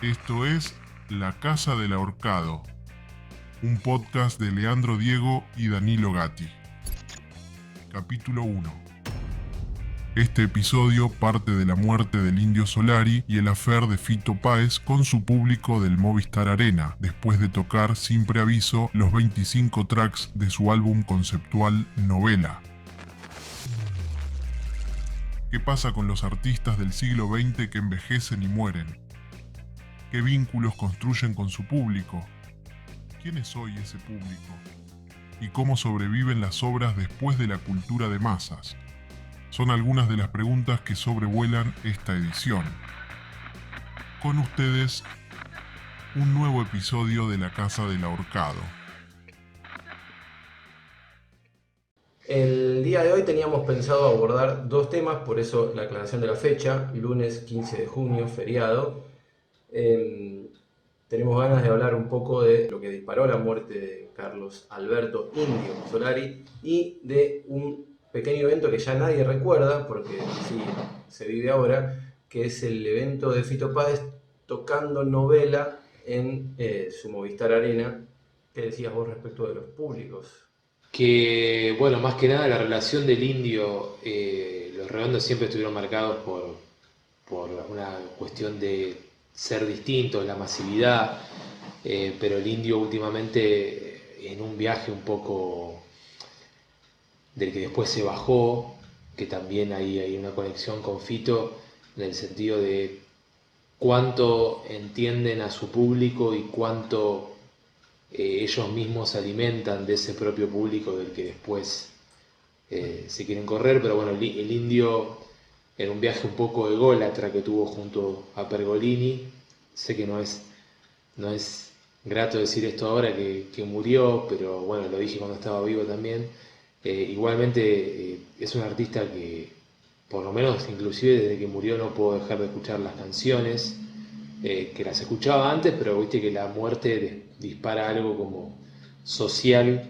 Esto es La Casa del Ahorcado, un podcast de Leandro Diego y Danilo Gatti. Capítulo 1. Este episodio parte de la muerte del Indio Solari y el affair de Fito Páez con su público del Movistar Arena, después de tocar sin preaviso los 25 tracks de su álbum conceptual Novela. ¿Qué pasa con los artistas del siglo XX que envejecen y mueren? ¿Qué vínculos construyen con su público? ¿Quién es hoy ese público? ¿Y cómo sobreviven las obras después de la cultura de masas? Son algunas de las preguntas que sobrevuelan esta edición. Con ustedes, un nuevo episodio de La Casa del Ahorcado. El día de hoy teníamos pensado abordar dos temas, por eso la aclaración de la fecha, lunes 15 de junio, feriado. Tenemos ganas de hablar un poco de lo que disparó la muerte de Carlos Alberto Indio Solari y de un pequeño evento que ya nadie recuerda, porque sí se vive ahora, que es el evento de Fito Páez tocando Novela en su Movistar Arena. ¿Qué decías vos respecto de los públicos? Que, bueno, más que nada la relación del Indio, los Redondos siempre estuvieron marcados por una cuestión de ser distintos, la masividad, pero el Indio últimamente en un viaje un poco del que después se bajó, que también hay una conexión con Fito en el sentido de cuánto entienden a su público y cuánto ellos mismos se alimentan de ese propio público del que después se quieren correr. Pero bueno, el Indio en un viaje un poco ególatra que tuvo junto a Pergolini, sé que no es grato decir esto ahora que murió, pero bueno, lo dije cuando estaba vivo también. Igualmente es un artista que por lo menos inclusive desde que murió no puedo dejar de escuchar las canciones, que las escuchaba antes, pero viste que la muerte dispara algo como social,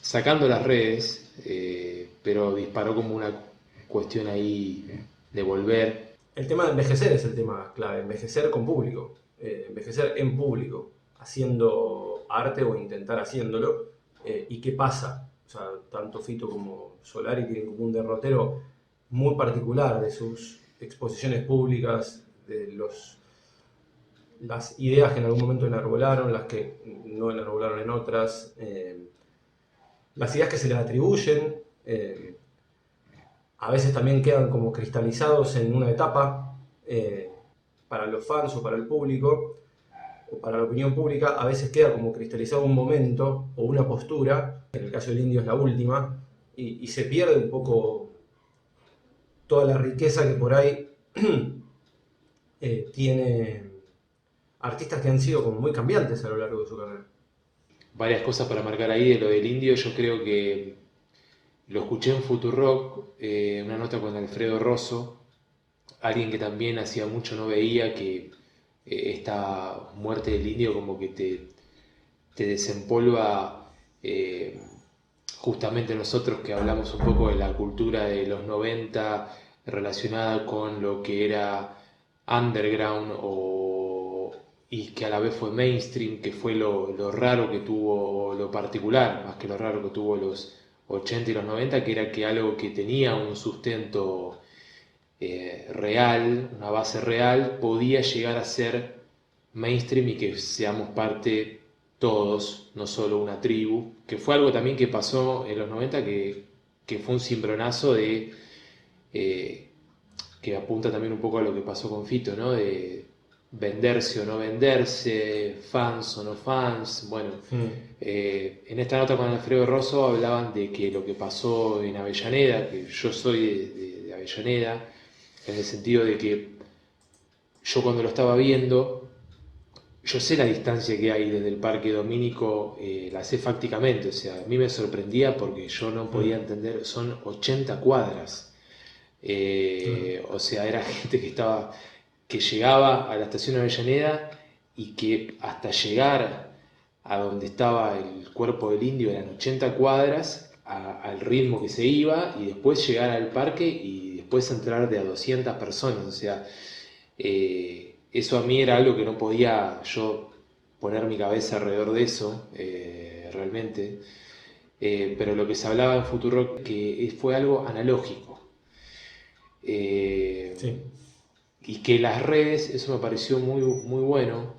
sacando las redes, pero disparó como una cuestión ahí de volver. El tema de envejecer es el tema clave, envejecer con público, envejecer en público, haciendo arte o intentar haciéndolo. ¿Y qué pasa? O sea, tanto Fito como Solari tienen como un derrotero muy particular de sus exposiciones públicas, de las ideas que en algún momento enarbolaron, las que no enarbolaron en otras, las ideas que se les atribuyen. A veces también quedan como cristalizados en una etapa para los fans o para el público o para la opinión pública. A veces queda como cristalizado un momento o una postura, en el caso del Indio es la última, y se pierde un poco toda la riqueza que por ahí tiene artistas que han sido como muy cambiantes a lo largo de su carrera. Varias cosas para marcar ahí de lo del Indio. Yo creo que lo escuché en Futurock, una nota con Alfredo Rosso, alguien que también hacía mucho no veía, que esta muerte del Indio como que te desempolva, justamente nosotros que hablamos un poco de la cultura de los 90 relacionada con lo que era underground y que a la vez fue mainstream, que fue lo raro que tuvo, o lo particular, más que lo raro que tuvo los 80 y los 90, que era que algo que tenía un sustento real, una base real, podía llegar a ser mainstream y que seamos parte todos, no solo una tribu, que fue algo también que pasó en los 90, que fue un cimbronazo que apunta también un poco a lo que pasó con Fito, ¿no? De venderse o no venderse, fans o no fans. Bueno, en esta nota con Alfredo Rosso hablaban de que lo que pasó en Avellaneda, que yo soy de Avellaneda, en el sentido de que yo cuando lo estaba viendo, yo sé la distancia que hay desde el Parque Domínico, la sé fácticamente, o sea, a mí me sorprendía porque yo no podía entender, son 80 cuadras. O sea, era gente que llegaba a la estación de Avellaneda y que hasta llegar a donde estaba el cuerpo del Indio eran 80 cuadras al ritmo que se iba, y después llegar al parque y después entrar de a 200 personas. O sea, Eso a mí era algo que no podía yo poner mi cabeza alrededor de eso, realmente. Pero lo que se hablaba en Futurock que fue algo analógico. Sí. Y que las redes, eso me pareció muy, muy bueno,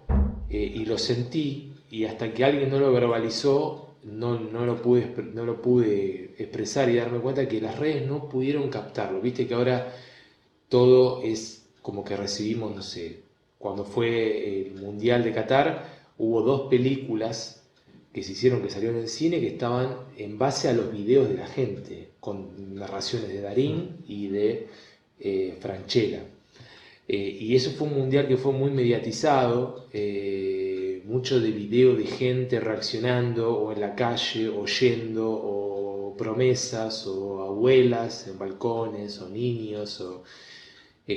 y lo sentí, y hasta que alguien no lo verbalizó, no lo pude expresar y darme cuenta que las redes no pudieron captarlo. Viste que ahora todo es como que recibimos, no sé, cuando fue el Mundial de Qatar, hubo 2 películas que se hicieron, que salieron en el cine, que estaban en base a los videos de la gente, con narraciones de Darín y de Francella. Y eso fue un mundial que fue muy mediatizado, mucho de video de gente reaccionando o en la calle, oyendo, o promesas, o abuelas en balcones, o niños, o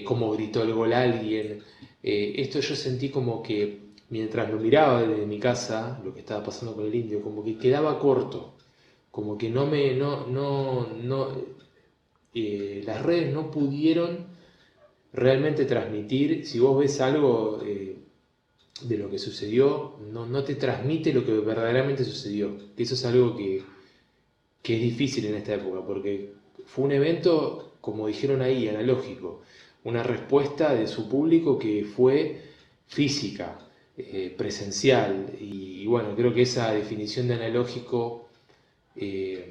cómo gritó el gol alguien. Esto yo sentí como que mientras lo miraba desde mi casa, lo que estaba pasando con el indio, como que quedaba corto, como que las redes no pudieron realmente transmitir. Si vos ves algo de lo que sucedió, no te transmite lo que verdaderamente sucedió. Eso es algo que es difícil en esta época, porque fue un evento, como dijeron ahí, analógico, una respuesta de su público que fue física, presencial, y bueno, creo que esa definición de analógico eh,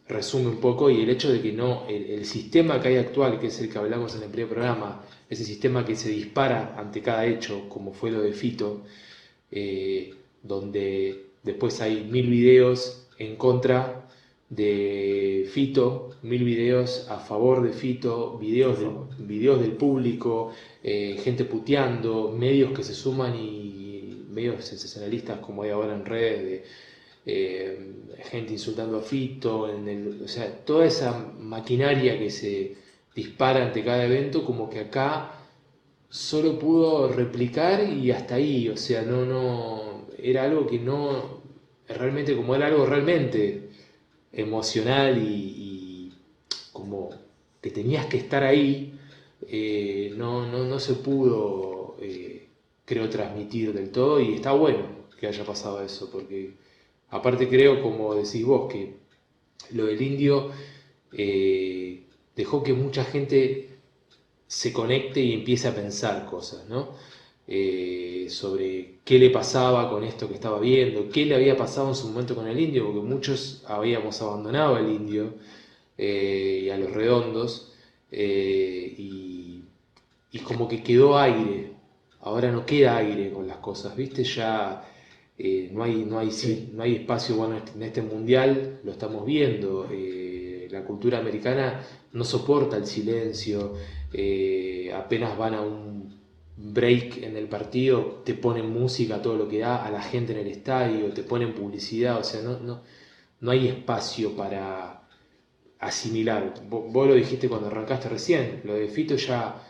resume un poco, y el hecho de que no, el sistema que hay actual, que es el que hablamos en el primer programa, ese sistema que se dispara ante cada hecho, como fue lo de Fito, donde después hay 1000 videos en contra de Fito, 1000 videos a favor de Fito, videos del público, gente puteando, medios que se suman y medios sensacionalistas como hay ahora en redes, gente insultando a Fito, o sea, toda esa maquinaria que se dispara ante cada evento, como que acá solo pudo replicar y hasta ahí, o sea, era algo que no, realmente, como era algo realmente emocional y como que tenías que estar ahí, no se pudo, creo, transmitir del todo, y está bueno que haya pasado eso, porque aparte creo, como decís vos, que lo del indio dejó que mucha gente se conecte y empiece a pensar cosas, ¿no? Sobre qué le pasaba con esto que estaba viendo, qué le había pasado en su momento con el indio, porque muchos habíamos abandonado al indio y a los redondos, y como que quedó aire. Ahora no queda aire con las cosas, ¿viste? Ya no hay espacio. Bueno, en este mundial lo estamos viendo. La cultura americana no soporta el silencio. Apenas van a un break en el partido, te ponen música, todo lo que da a la gente en el estadio, te ponen publicidad. O sea, no hay espacio para asimilar. Vos lo dijiste cuando arrancaste recién, lo de Fito ya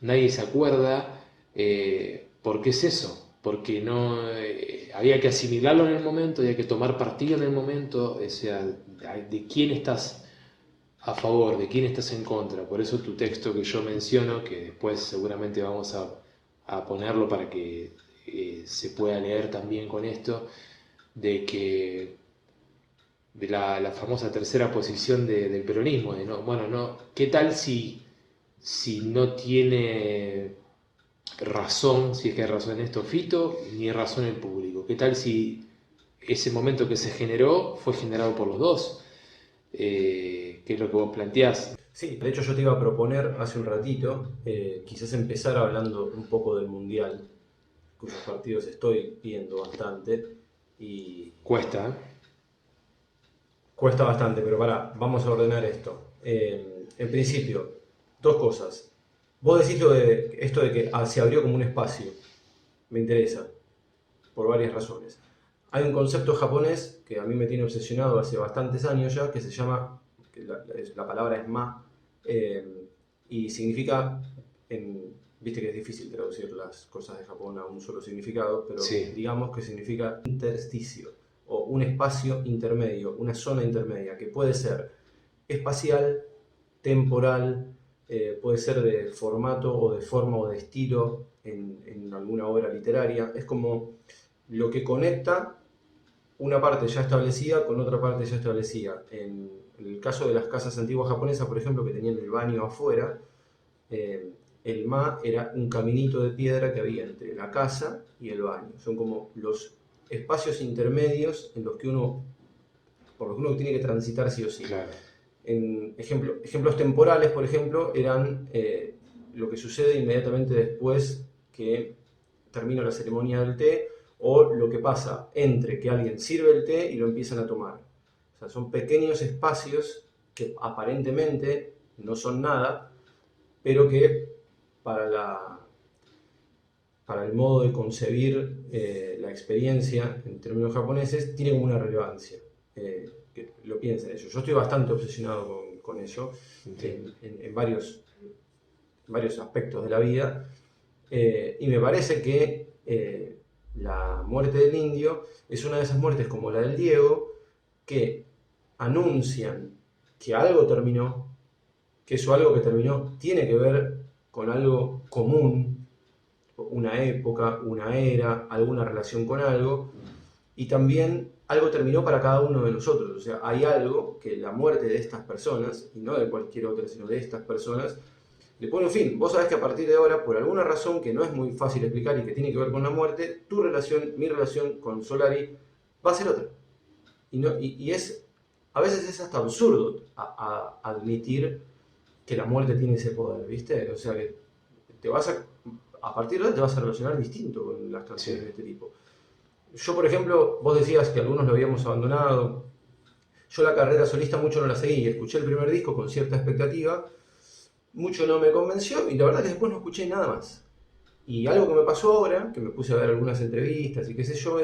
nadie se acuerda. ¿Por qué es eso? Porque no había que asimilarlo en el momento, había que tomar partido en el momento, o sea, de quién estás a favor, de quién estás en contra. Por eso tu texto que yo menciono, que después seguramente vamos a ponerlo para que se pueda leer también con esto, de que de la famosa tercera posición del peronismo, de ¿qué tal si no tiene razón, si es que hay razón en esto Fito, ni razón el público? ¿Qué tal si ese momento que se generó fue generado por los dos? ¿Qué es lo que vos planteás? Sí, de hecho yo te iba a proponer hace un ratito, quizás empezar hablando un poco del Mundial, cuyos partidos estoy viendo bastante, y Cuesta, ¿eh? cuesta bastante, pero pará, vamos a ordenar esto. En principio, dos cosas. Vos decís esto de que se abrió como un espacio. Me interesa, por varias razones. Hay un concepto japonés que a mí me tiene obsesionado hace bastantes años ya, que se llama, la palabra es ma, y significa, viste que es difícil traducir las cosas de Japón a un solo significado, pero Sí. digamos que significa intersticio, o un espacio intermedio, una zona intermedia, que puede ser espacial, temporal, puede ser de formato o de forma o de estilo en alguna obra literaria. Es como lo que conecta una parte ya establecida con otra parte ya establecida. En el caso de las casas antiguas japonesas, por ejemplo, que tenían el baño afuera, el ma era un caminito de piedra que había entre la casa y el baño. Son como los espacios intermedios en los que por los que uno tiene que transitar sí o sí. Claro. Ejemplos temporales, por ejemplo, eran lo que sucede inmediatamente después que termina la ceremonia del té, o lo que pasa entre que alguien sirve el té y lo empiezan a tomar. O sea, son pequeños espacios que aparentemente no son nada, pero que para el modo de concebir la experiencia en términos japoneses tienen una relevancia. Que lo piensen ellos. Yo estoy bastante obsesionado con eso en varios aspectos de la vida, y me parece que la muerte del indio es una de esas muertes como la del Diego que anuncian que algo terminó, que eso algo que terminó tiene que ver con algo común, una época, una era, alguna relación con algo, y también algo terminó para cada uno de nosotros. O sea, hay algo que la muerte de estas personas, y no de cualquier otra, sino de estas personas, le pone un fin. Vos sabés que a partir de ahora, por alguna razón que no es muy fácil explicar y que tiene que ver con la muerte, tu relación, mi relación con Solari va a ser otra. A veces es hasta absurdo admitir que la muerte tiene ese poder, ¿viste? O sea, que a partir de ahora te vas a relacionar distinto con las canciones de este tipo. Yo, por ejemplo, vos decías que algunos lo habíamos abandonado. Yo la carrera solista mucho no la seguí. Escuché el primer disco con cierta expectativa, mucho no me convenció y la verdad que después no escuché nada más. Y algo que me pasó ahora, que me puse a ver algunas entrevistas y qué sé yo,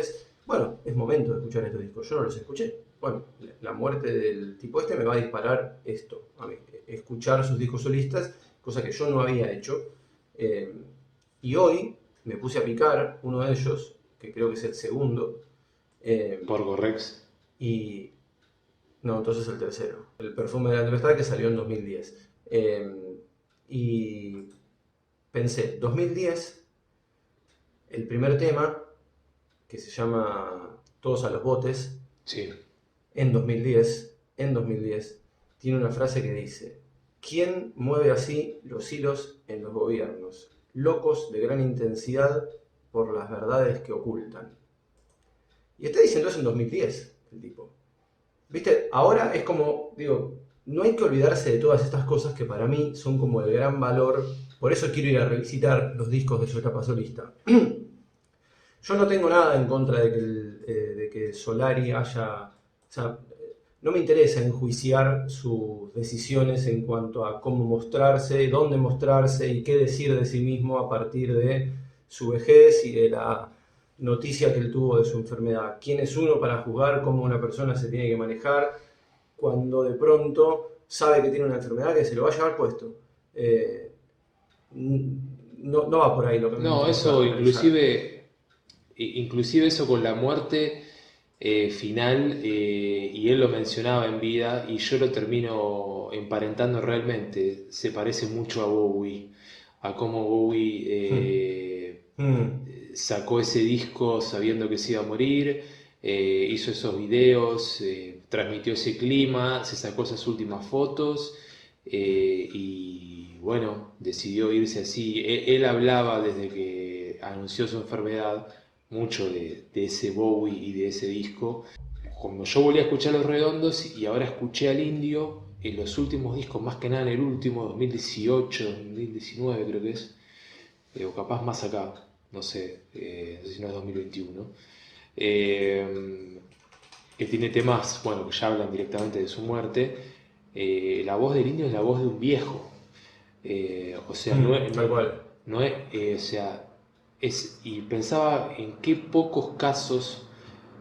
bueno, es momento de escuchar estos discos. Yo no los escuché. Bueno, la muerte del tipo este me va a disparar esto, a mí, escuchar sus discos solistas, cosa que yo no había hecho. Y hoy me puse a picar uno de ellos, que creo que es el segundo. Porco Rex. Y no, entonces el tercero. El perfume de la tempestad, que salió en 2010. Y pensé, 2010, el primer tema, que se llama Todos a los botes, Sí. en 2010, tiene una frase que dice: ¿quién mueve así los hilos en los gobiernos? Locos de gran intensidad por las verdades que ocultan. Y está diciendo eso en 2010, el tipo. ¿Viste? Ahora es como, digo, no hay que olvidarse de todas estas cosas que para mí son como el gran valor. Por eso quiero ir a revisitar los discos de su etapa solista. Yo no tengo nada en contra de que Solari haya... O sea, no me interesa enjuiciar sus decisiones en cuanto a cómo mostrarse, dónde mostrarse y qué decir de sí mismo a partir de su vejez y de la noticia que él tuvo de su enfermedad. ¿Quién es uno para juzgar cómo una persona se tiene que manejar cuando de pronto sabe que tiene una enfermedad que se lo va a llevar puesto? No va por ahí lo que me No, interesa eso analizar. inclusive eso con la muerte final, y él lo mencionaba en vida, y yo lo termino emparentando realmente. Se parece mucho a Bowie, a cómo Bowie sacó ese disco sabiendo que se iba a morir, hizo esos videos, transmitió ese clima, se sacó esas últimas fotos, y bueno, decidió irse así. Él hablaba desde que anunció su enfermedad mucho de ese Bowie y de ese disco. Cuando yo volví a escuchar Los Redondos y ahora escuché al Indio, en los últimos discos, más que nada en el último, 2018, 2019 creo que es, o capaz más acá, no sé si no es 2021, que tiene temas, bueno, que ya hablan directamente de su muerte. La voz del Indio es la voz de un viejo. O sea, Tal cual. no es, o sea, y pensaba en qué pocos casos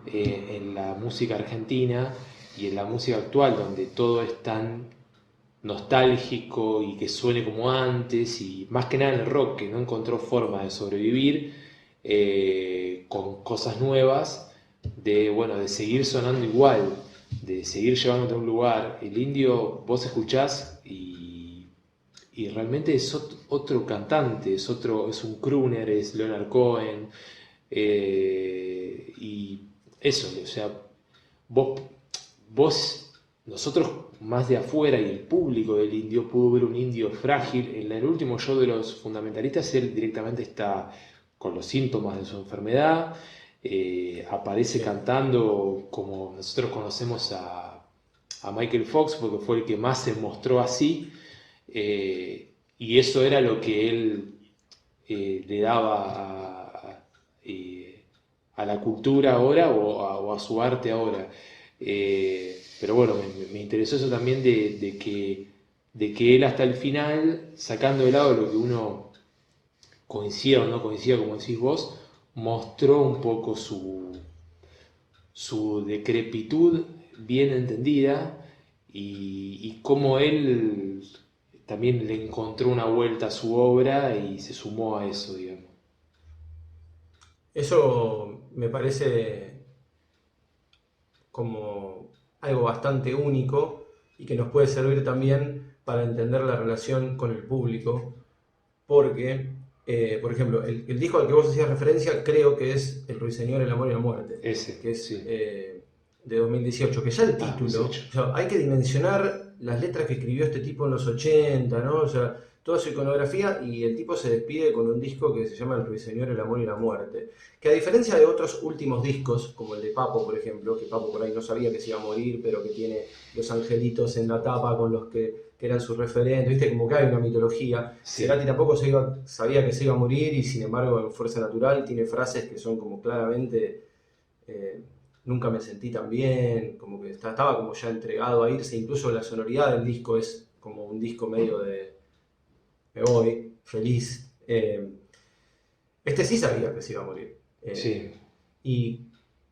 en la música argentina y en la música actual, donde todo es tan nostálgico y que suene como antes, y más que nada en el rock, que no encontró forma de sobrevivir con cosas nuevas, de seguir sonando igual, de seguir llevándote a un lugar. El Indio, vos escuchás y y realmente es otro cantante, es un crooner, es Leonard Cohen, y eso, o sea, vos, nosotros más de afuera y el público del indio pudo ver un indio frágil. En el último show de los fundamentalistas él directamente está con los síntomas de su enfermedad, aparece Sí. cantando como nosotros conocemos a Michael Fox porque fue el que más se mostró así, y eso era lo que él le daba a la cultura ahora o a su arte ahora. Pero bueno, me interesó eso también de que él hasta el final, sacando de lado lo que uno coincida o no coincida, como decís vos, mostró un poco su decrepitud bien entendida y cómo él también le encontró una vuelta a su obra y se sumó a eso, digamos. Eso me parece como algo bastante único y que nos puede servir también para entender la relación con el público, porque, por ejemplo, el disco al que vos hacías referencia creo que es El Ruiseñor, el amor y la muerte, Ese, que es sí. de 2018, que ya el Ah, título, 18. o sea, hay que dimensionar las letras que escribió este tipo en los 80, ¿no? O sea, toda su iconografía, y el tipo se despide con un disco que se llama El Ruiseñor, el amor y la muerte, que a diferencia de otros últimos discos, como el de Papo, por ejemplo, que Papo por ahí no sabía que se iba a morir, pero que tiene los angelitos en la tapa con los que eran sus referentes, ¿viste? Como que hay una mitología. Sí. Cerati tampoco sabía que se iba a morir, y sin embargo en Fuerza Natural tiene frases que son como claramente nunca me sentí tan bien, como que estaba como ya entregado a irse. Incluso la sonoridad del disco es como un disco medio de me voy, feliz. Este sí sabía que se iba a morir. Sí. Y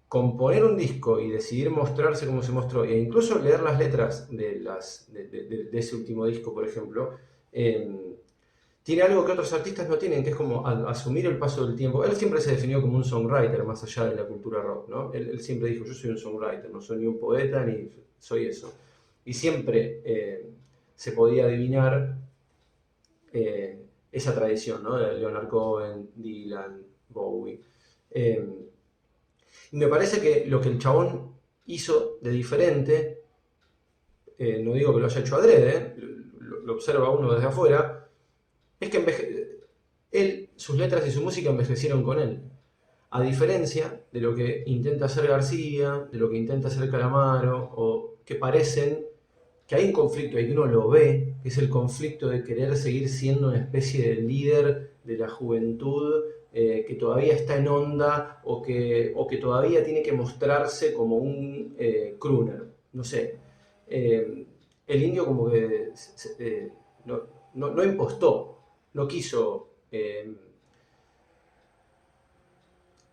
componer un disco y decidir mostrarse como se mostró, e incluso leer las letras de ese último disco, por ejemplo, tiene algo que otros artistas no tienen, que es como asumir el paso del tiempo. Él siempre se definió como un songwriter, más allá de la cultura rock, ¿no? Él siempre dijo, yo soy un songwriter, no soy ni un poeta, ni soy eso. Y siempre se podía adivinar esa tradición, ¿no? De Leonard Cohen, Dylan, Bowie. Y me parece que lo que el chabón hizo de diferente, no digo que lo haya hecho adrede, lo observa uno desde afuera, es que sus letras y su música envejecieron con él. A diferencia de lo que intenta hacer García, de lo que intenta hacer Calamaro, o que parecen que hay un conflicto ahí que uno lo ve, que es el conflicto de querer seguir siendo una especie de líder de la juventud que todavía está en onda, o que todavía tiene que mostrarse como un crooner. No sé. El indio como que no impostó, no quiso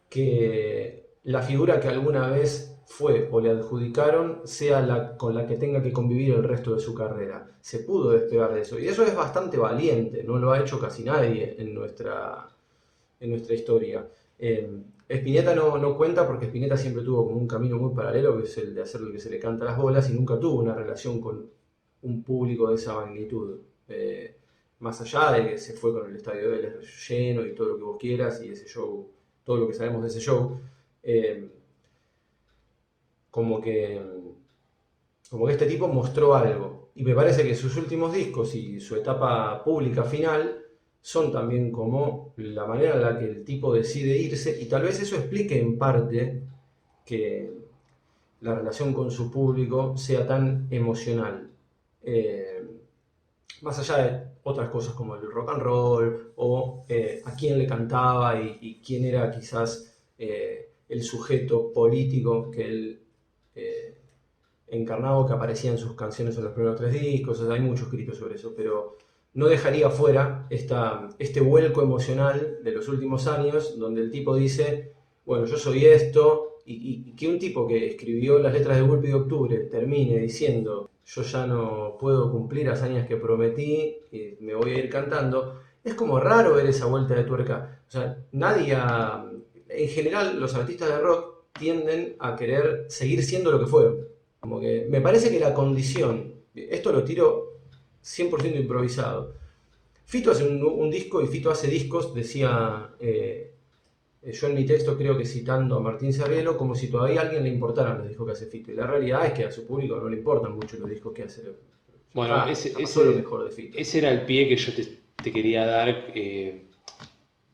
que la figura que alguna vez fue o le adjudicaron sea la con la que tenga que convivir el resto de su carrera. Se pudo despegar de eso, y eso es bastante valiente, no lo ha hecho casi nadie en nuestra historia. Spinetta no cuenta, porque Spinetta siempre tuvo como un camino muy paralelo, que es el de hacer lo que se le canta a las bolas, y nunca tuvo una relación con un público de esa magnitud. Más allá de que se fue con el Estadio Vélez lleno y todo lo que vos quieras, y ese show, todo lo que sabemos de ese show, como que este tipo mostró algo. Y me parece que sus últimos discos y su etapa pública final son también como la manera en la que el tipo decide irse, y tal vez eso explique en parte que la relación con su público sea tan emocional. Más allá de otras cosas como el rock and roll, o a quién le cantaba y quién era quizás el sujeto político que él encarnado, que aparecía en sus canciones en los primeros 3 discos. O sea, hay mucho escrito sobre eso, pero no dejaría fuera este vuelco emocional de los últimos años, donde el tipo dice, bueno, yo soy esto, y que un tipo que escribió las letras de Golpe de Octubre termine diciendo, yo ya no puedo cumplir hazañas que prometí y me voy a ir cantando. Es como raro ver esa vuelta de tuerca. O sea, en general los artistas de rock tienden a querer seguir siendo lo que fueron. Como que me parece que la condición, esto lo tiro 100% improvisado, Fito hace un disco y Fito hace discos, decía yo en mi texto creo que citando a Martín Cerrielo, como si todavía a alguien le importaran los discos que hace Fito. Y la realidad es que a su público no le importan mucho los discos que hace. Bueno, Ya pasó lo mejor de Fito. ese era el pie que yo te quería dar,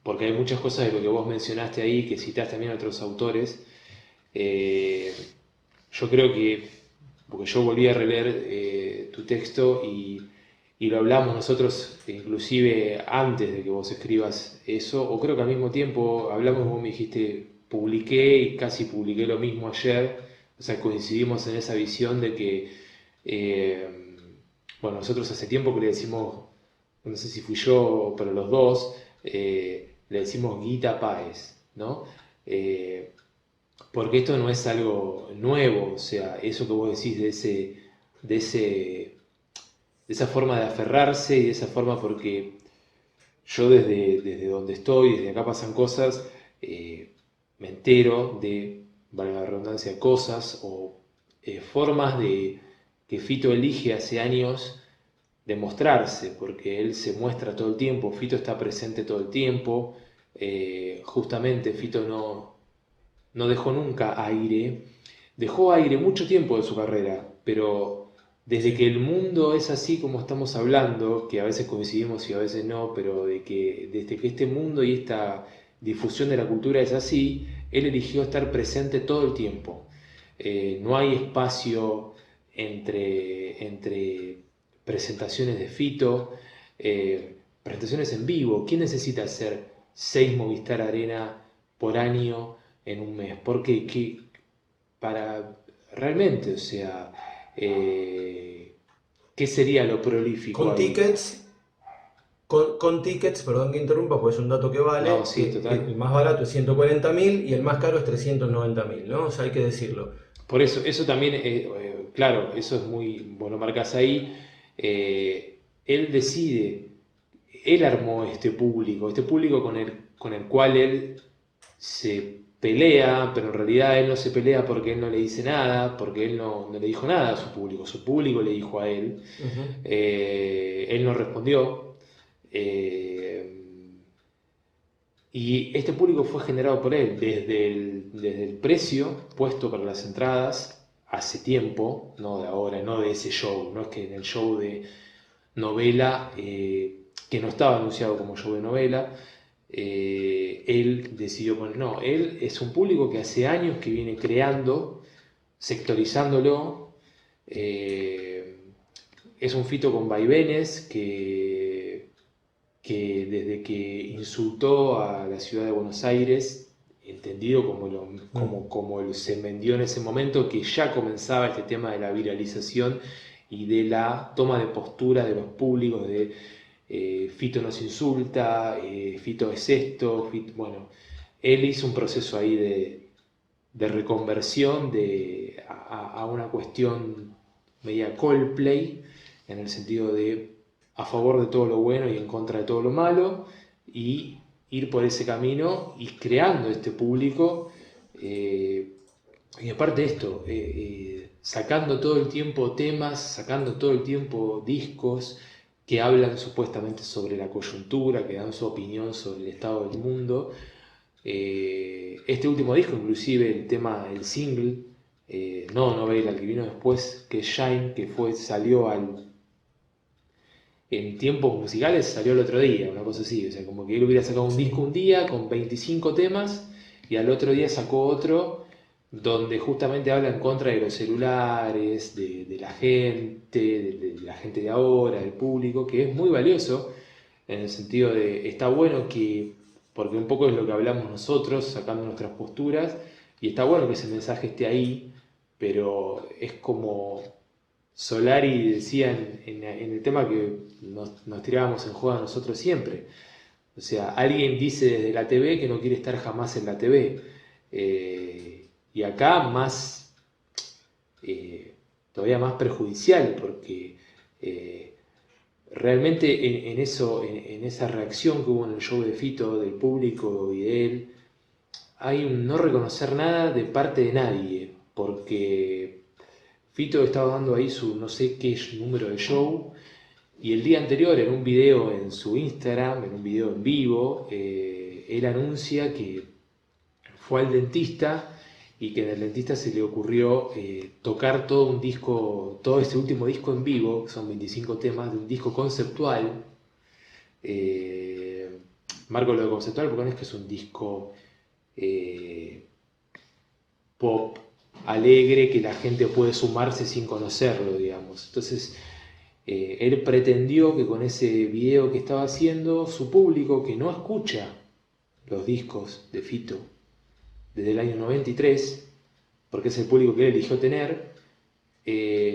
porque hay muchas cosas de lo que vos mencionaste ahí, que citaste también a otros autores. Yo creo que, porque yo volví a releer tu texto y lo hablamos nosotros, inclusive antes de que vos escribas eso, o creo que al mismo tiempo hablamos, vos me dijiste, publiqué y casi publiqué lo mismo ayer, o sea, coincidimos en esa visión de que, bueno, nosotros hace tiempo que le decimos, no sé si fui yo, pero los dos, le decimos Guita Páez, ¿no? Porque esto no es algo nuevo, o sea, eso que vos decís de esa forma de aferrarse y de esa forma, porque yo desde donde estoy, desde acá pasan cosas, me entero de, valga la redundancia, cosas o formas de que Fito elige hace años de mostrarse, porque él se muestra todo el tiempo, Fito está presente todo el tiempo, justamente Fito no dejó nunca aire, dejó aire mucho tiempo de su carrera, pero desde que el mundo es así como estamos hablando, que a veces coincidimos y a veces no, pero desde que este mundo y esta difusión de la cultura es así, él eligió estar presente todo el tiempo. No hay espacio entre presentaciones de Fito, presentaciones en vivo. ¿Quién necesita hacer 6 Movistar Arena por año en un mes? Porque para realmente, o sea, ¿qué sería lo prolífico Con ahí? tickets, con tickets, perdón que interrumpa, pues es un dato que vale, No, sí, que total. el más barato es 140.000 y el más caro es 390.000, ¿no? O sea, hay que decirlo. Por eso también, claro, eso es muy, vos lo marcás ahí, él decide, él armó este público con el cual él se pelea, pero en realidad él no se pelea porque él no le dice nada, porque él no le dijo nada a su público le dijo a él, Ujú. él no respondió, eh, y este público fue generado por él, desde el precio puesto para las entradas hace tiempo, no de ahora, no de ese show, no es que en el show de novela, que no estaba anunciado como show de novela, él decidió poner, no, él es un público que hace años que viene creando, sectorizándolo, es un Fito con vaivenes que desde que insultó a la ciudad de Buenos Aires, entendido como se vendió en ese momento, que ya comenzaba este tema de la viralización y de la toma de postura de los públicos, de Fito nos insulta, Fito es esto, bueno, él hizo un proceso ahí de reconversión a una cuestión media Coldplay, en el sentido de a favor de todo lo bueno y en contra de todo lo malo, y ir por ese camino y creando este público, y aparte de esto, sacando todo el tiempo temas, sacando todo el tiempo discos que hablan supuestamente sobre la coyuntura, que dan su opinión sobre el estado del mundo. Este último disco, inclusive el tema, el single, no novela, el que vino después, que es Shine, que salió en tiempos musicales, salió el otro día, una cosa así, o sea, como que él hubiera sacado un disco un día con 25 temas y al otro día sacó otro donde justamente habla en contra de los celulares, de la gente, de la gente de ahora, del público, que es muy valioso en el sentido de, está bueno que, porque un poco es lo que hablamos nosotros, sacando nuestras posturas, y está bueno que ese mensaje esté ahí, pero es como Solari decía en el tema que nos tirábamos en joda nosotros siempre. O sea, alguien dice desde la TV que no quiere estar jamás en la TV. Y acá más, todavía más perjudicial, porque realmente en esa reacción que hubo en el show de Fito, del público y de él, hay un no reconocer nada de parte de nadie, porque Fito estaba dando ahí su no sé qué número de show Y el día anterior, en un video en su Instagram, en un video en vivo, él anuncia que fue al dentista y que en el dentista se le ocurrió tocar todo un disco, todo este último disco en vivo, que son 25 temas, de un disco conceptual. Marco lo de conceptual porque no es que es un disco pop alegre que la gente puede sumarse sin conocerlo, digamos. Entonces, él pretendió que con ese video que estaba haciendo, su público que no escucha los discos de Fito desde el año 93, porque es el público que él eligió tener,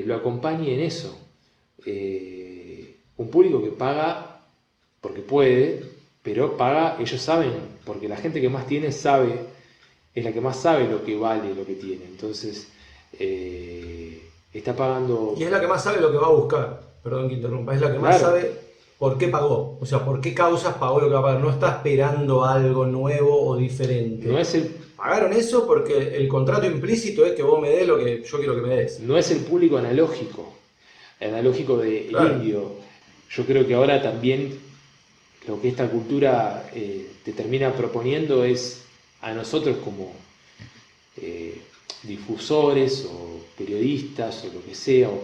lo acompañe en eso. Un público que paga porque puede, pero paga, ellos saben, porque la gente que más tiene sabe, es la que más sabe lo que vale lo que tiene. Entonces, está pagando... Y es la que más sabe lo que va a buscar, perdón que interrumpa, es la que más Claro. sabe por qué pagó, o sea, por qué causas pagó lo que va a pagar, no está esperando algo nuevo o diferente. No es el, Pagaron eso porque el contrato implícito es que vos me des lo que yo quiero que me des. no es el público analógico de Claro. indio. Yo creo que ahora también lo que esta cultura te termina proponiendo es a nosotros como difusores o periodistas o lo que sea, o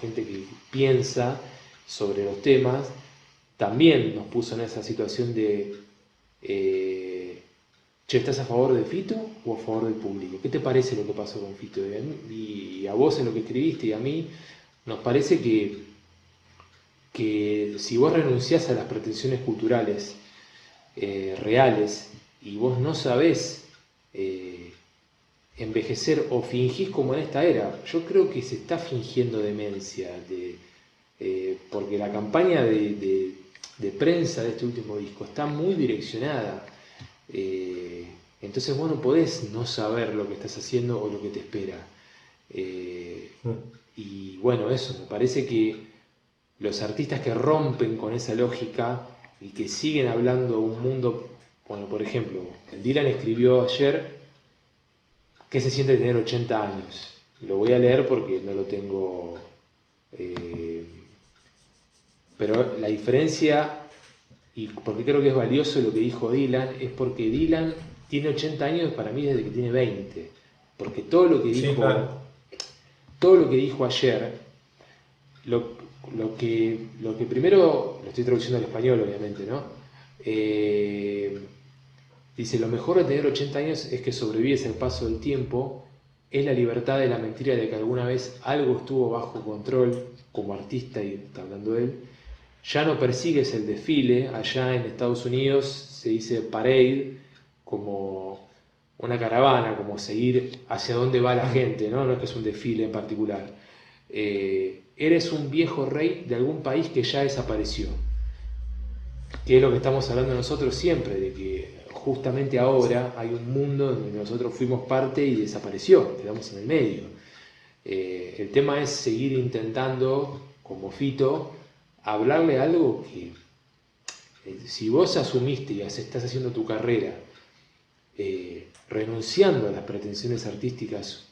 gente que piensa sobre los temas, también nos puso en esa situación de che, ¿estás a favor de Fito o a favor del público? ¿Qué te parece lo que pasó con Fito? Y a vos en lo que escribiste y a mí, nos parece que si vos renunciás a las pretensiones culturales reales y vos no sabés envejecer o fingís como en esta era, yo creo que se está fingiendo demencia, porque la campaña de prensa de este último disco está muy direccionada. Entonces vos no podés no saber lo que estás haciendo o lo que te espera. Y bueno, eso, me parece que los artistas que rompen con esa lógica y que siguen hablando un mundo, bueno, por ejemplo, Dylan escribió ayer ¿qué se siente tener 80 años? Lo voy a leer porque no lo tengo, pero la diferencia, y porque creo que es valioso lo que dijo Dylan, es porque Dylan tiene 80 años para mí desde que tiene 20, porque todo lo que dijo, Sí, claro. todo lo que dijo ayer, lo que primero, lo estoy traduciendo al español obviamente, ¿no? Dice, lo mejor de tener 80 años es que sobrevives al paso del tiempo, es la libertad de la mentira de que alguna vez algo estuvo bajo control como artista, y está hablando de él. Ya no persigues el desfile, allá en Estados Unidos se dice parade, como una caravana, como seguir hacia dónde va la gente, ¿no? No es que es un desfile en particular. Eres un viejo rey de algún país que ya desapareció, que es lo que estamos hablando nosotros siempre, de que justamente ahora hay un mundo donde nosotros fuimos parte y desapareció, quedamos en el medio. El tema es seguir intentando, como Fito, hablarle algo que si vos asumiste y estás haciendo tu carrera renunciando a las pretensiones artísticas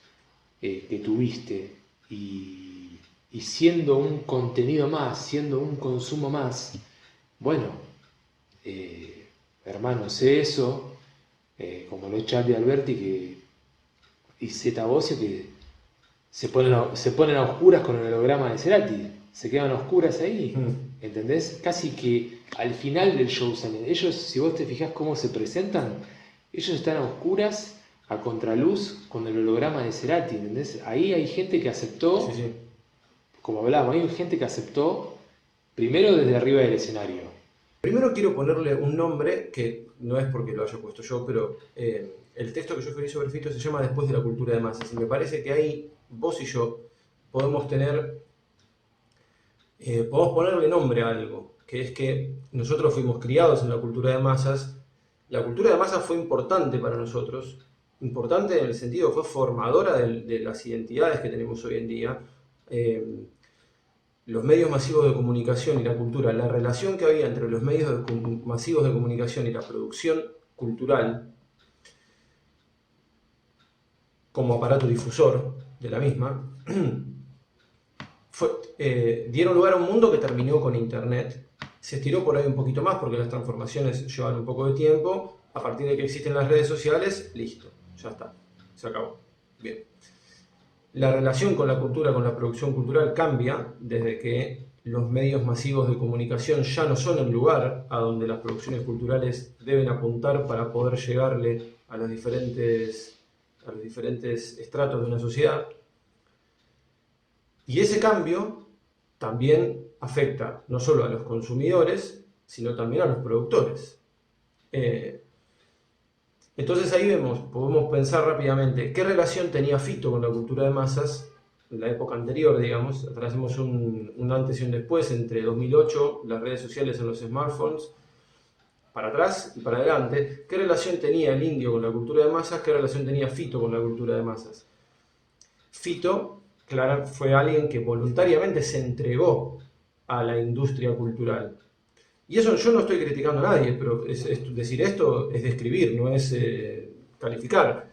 que tuviste y siendo un contenido más, siendo un consumo más, bueno, hermano, sé eso, como lo es Charlie Alberti y Zeta Bosio, que se ponen a oscuras con el holograma de Cerati, se quedan a oscuras ahí, ¿entendés? Casi que al final del show salen. Ellos, si vos te fijás cómo se presentan, ellos están a oscuras, a contraluz, con el holograma de Cerati, ¿entendés? Ahí hay gente que aceptó, Sí, sí. como hablábamos, hay gente que aceptó primero desde arriba del escenario. Primero quiero ponerle un nombre que no es porque lo haya puesto yo, pero el texto que yo escribí sobre Fito se llama Después de la cultura de masas. Y me parece que ahí vos y yo podemos podemos ponerle nombre a algo, que es que nosotros fuimos criados en la cultura de masas. La cultura de masas fue importante para nosotros, importante en el sentido, fue formadora de las identidades que tenemos hoy en día. Los medios masivos de comunicación y la cultura, la relación que había entre los medios masivos de comunicación y la producción cultural como aparato difusor de la misma, dieron lugar a un mundo que terminó con Internet. Se estiró por ahí un poquito más porque las transformaciones llevan un poco de tiempo. A partir de que existen las redes sociales, listo, ya está, se acabó. Bien. La relación con la cultura, con la producción cultural cambia desde que los medios masivos de comunicación ya no son el lugar a donde las producciones culturales deben apuntar para poder llegarle a los diferentes estratos de una sociedad. Y ese cambio también afecta no solo a los consumidores, sino también a los productores. Entonces ahí podemos pensar rápidamente qué relación tenía Fito con la cultura de masas en la época anterior, digamos. Hacemos un antes y un después entre 2008, las redes sociales en los smartphones, para atrás y para adelante. ¿Qué relación tenía el indio con la cultura de masas? ¿Qué relación tenía Fito con la cultura de masas? Fito, claro, fue alguien que voluntariamente se entregó a la industria cultural. Y eso yo no estoy criticando a nadie, pero decir esto es describir, no es calificar.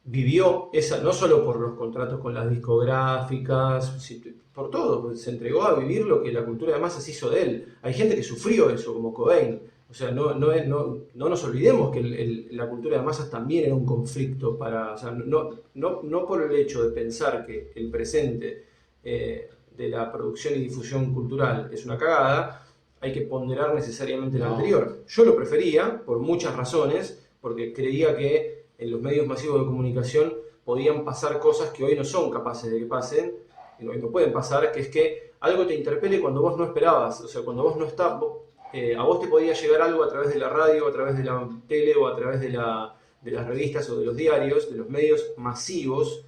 Vivió no solo por los contratos con las discográficas, por todo, pues se entregó a vivir lo que la cultura de masas hizo de él. Hay gente que sufrió eso, como Cobain. O sea, no nos olvidemos que la cultura de masas también era un conflicto o sea, no por el hecho de pensar que el presente de la producción y difusión cultural es una cagada, hay que ponderar necesariamente lo anterior. Yo lo prefería por muchas razones, porque creía que en los medios masivos de comunicación podían pasar cosas que hoy no son capaces de que pasen, y hoy no pueden pasar, que es que algo te interpele cuando vos no esperabas, o sea, cuando vos no estás, a vos te podía llegar algo a través de la radio, a través de la tele o a través de las revistas o de los diarios, de los medios masivos,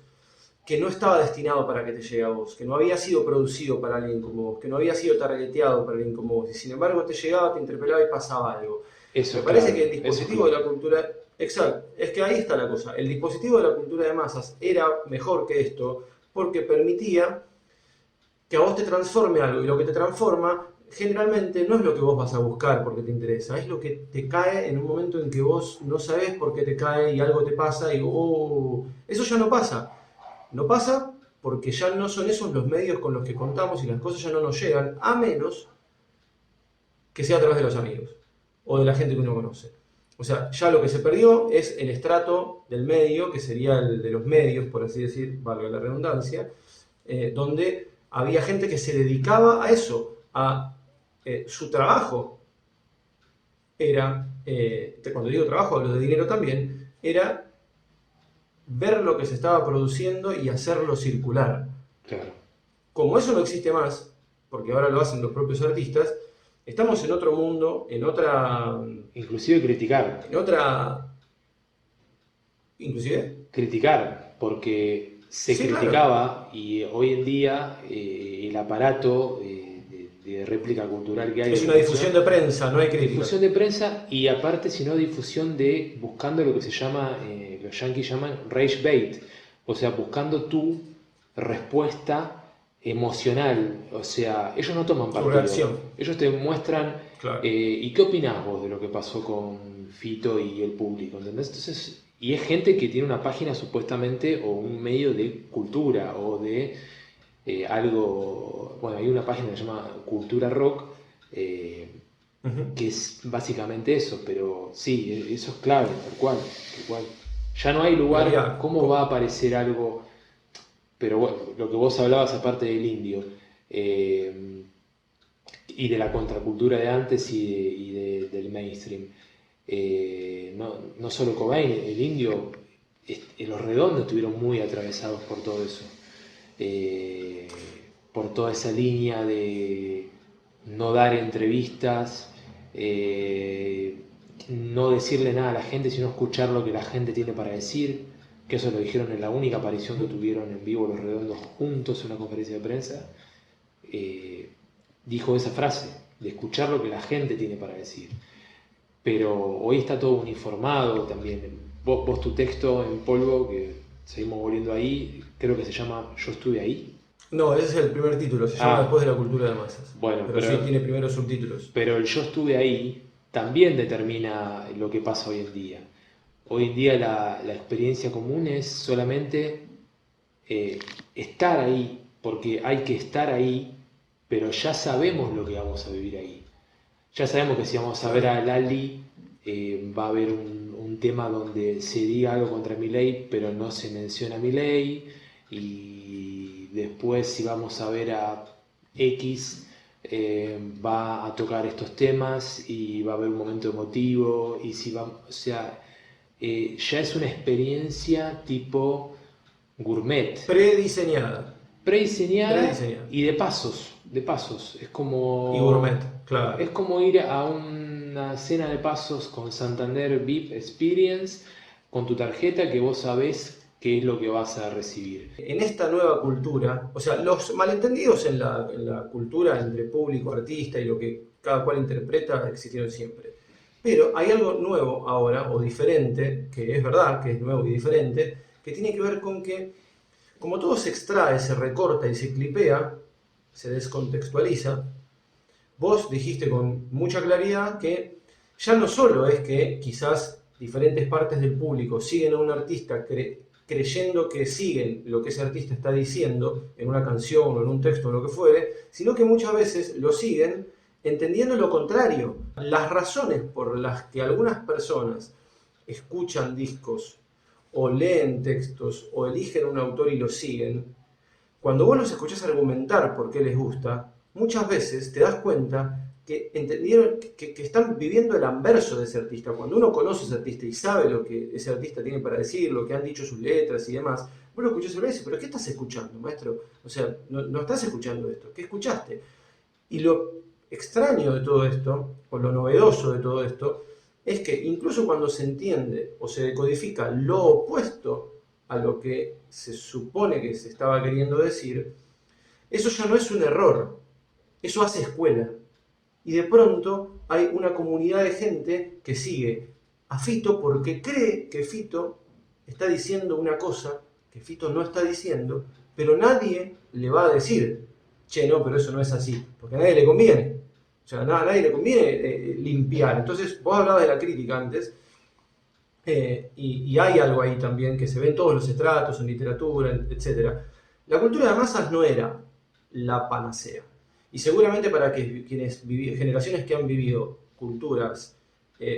que no estaba destinado para que te llegue a vos, que no había sido producido para alguien como vos, que no había sido targeteado para alguien como vos, y sin embargo te llegaba, te interpelaba y pasaba algo. Eso, me parece claro, que el dispositivo de la cultura... Exacto, es que ahí está la cosa. El dispositivo de la cultura de masas era mejor que esto porque permitía que a vos te transforme algo, y lo que te transforma generalmente no es lo que vos vas a buscar porque te interesa, es lo que te cae en un momento en que vos no sabés por qué te cae y algo te pasa y eso ya no pasa. No pasa porque ya no son esos los medios con los que contamos y las cosas ya no nos llegan, a menos que sea a través de los amigos o de la gente que uno conoce. O sea, ya lo que se perdió es el estrato del medio, que sería el de los medios, por así decir, valga la redundancia, donde había gente que se dedicaba a eso, su trabajo era, cuando digo trabajo hablo de dinero también, era ver lo que se estaba produciendo y hacerlo circular. Claro. Como eso no existe más, porque ahora lo hacen los propios artistas, estamos en otro mundo, en otra... Inclusive criticar. En otra... ¿Inclusive? Criticar, porque se criticaba, claro. Y hoy en día el aparato de réplica cultural que hay... Es una difusión de prensa, no hay crítica. Difusión de prensa y aparte, sino difusión de... buscando lo que se llama, los yankees llaman rage bait, o sea, buscando tu respuesta emocional, o sea, ellos no toman partido, ellos te muestran, claro. ¿Y qué opinás vos de lo que pasó con Fito y el público? ¿Entendés? Entonces, y es gente que tiene una página supuestamente o un medio de cultura o de algo, bueno, hay una página que se llama Cultura Rock, que es básicamente eso, pero sí, eso es clave, tal cual. Ya no hay lugar, María, ¿cómo va a aparecer algo? Pero bueno, lo que vos hablabas aparte del indio y de la contracultura de antes y del mainstream, no solo Cobain, el indio, los Redondos estuvieron muy atravesados por todo eso, por toda esa línea de no dar entrevistas, no decirle nada a la gente, sino escuchar lo que la gente tiene para decir. Que eso lo dijeron en la única aparición que tuvieron en vivo los Redondos juntos en una conferencia de prensa, dijo esa frase, de escuchar lo que la gente tiene para decir. Pero hoy está todo uniformado también. Vos tu texto en polvo, que seguimos volviendo ahí, creo que se llama Yo estuve ahí. No, ese es el primer título, se llama Después de la cultura de masas. Bueno, pero sí tiene primeros subtítulos. Pero el Yo estuve ahí también determina lo que pasa hoy en día. Hoy en día la experiencia común es solamente estar ahí, porque hay que estar ahí, pero ya sabemos lo que vamos a vivir ahí. Ya sabemos que si vamos a ver a Lali, va a haber un tema donde se diga algo contra Milei, pero no se menciona Milei, y después si vamos a ver a X, va a tocar estos temas y va a haber un momento emotivo, y si va, o sea, ya es una experiencia tipo gourmet, Prediseñada. prediseñada Prediseñada. y de pasos. Es como, Y gourmet, claro. es como ir a una cena de pasos con Santander VIP Experience, con tu tarjeta que vos sabés qué es lo que vas a recibir. En esta nueva cultura, o sea, los malentendidos en la cultura entre público, artista y lo que cada cual interpreta existieron siempre. Pero hay algo nuevo ahora, o diferente, que es verdad que es nuevo y diferente, que tiene que ver con que, como todo se extrae, se recorta y se clipea, se descontextualiza, vos dijiste con mucha claridad que ya no solo es que quizás diferentes partes del público siguen a un artista creyendo que siguen lo que ese artista está diciendo en una canción o en un texto o lo que fuere, sino que muchas veces lo siguen entendiendo lo contrario. Las razones por las que algunas personas escuchan discos o leen textos o eligen un autor y lo siguen, cuando vos los escuchás argumentar por qué les gusta, muchas veces te das cuenta que entendieron que están viviendo el anverso de ese artista. Cuando uno conoce a ese artista y sabe lo que ese artista tiene para decir, lo que han dicho sus letras y demás, vos lo escuchás y le decís, pero ¿qué estás escuchando, maestro? O sea, no estás escuchando esto, ¿qué escuchaste? Y lo extraño de todo esto, o lo novedoso de todo esto, es que incluso cuando se entiende o se decodifica lo opuesto a lo que se supone que se estaba queriendo decir, eso ya no es un error, eso hace escuela. Y de pronto hay una comunidad de gente que sigue a Fito porque cree que Fito está diciendo una cosa que Fito no está diciendo, pero nadie le va a decir, che, no, pero eso no es así, porque a nadie le conviene. O sea, a nadie le conviene limpiar. Entonces, vos hablabas de la crítica antes, y hay algo ahí también que se ve en todos los estratos, en literatura, etc. La cultura de masas no era la panacea. Y seguramente para que generaciones que han vivido culturas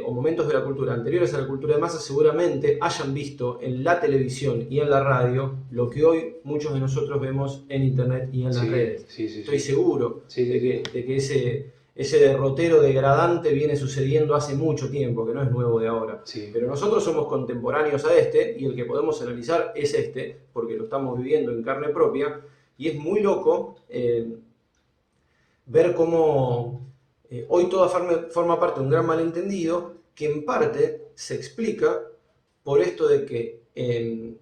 o momentos de la cultura anteriores a la cultura de masas seguramente hayan visto en la televisión y en la radio lo que hoy muchos de nosotros vemos en internet y en las redes. Estoy seguro de que ese derrotero degradante viene sucediendo hace mucho tiempo, que no es nuevo de ahora. Sí. Pero nosotros somos contemporáneos a este y el que podemos analizar es este, porque lo estamos viviendo en carne propia. Y es muy loco ver cómo hoy toda forma parte de un gran malentendido que en parte se explica por esto de que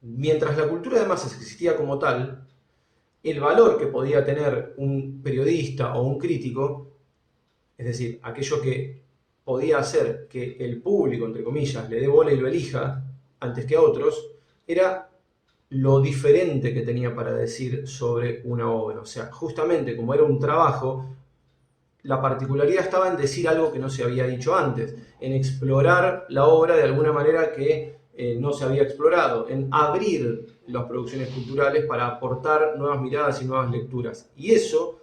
mientras la cultura de masas existía como tal, el valor que podía tener un periodista o un crítico, es decir, aquello que podía hacer que el público, entre comillas, le dé bola y lo elija antes que a otros, era lo diferente que tenía para decir sobre una obra. O sea, justamente como era un trabajo, la particularidad estaba en decir algo que no se había dicho antes, en explorar la obra de alguna manera que no se había explorado, en abrir las producciones culturales para aportar nuevas miradas y nuevas lecturas. Y eso,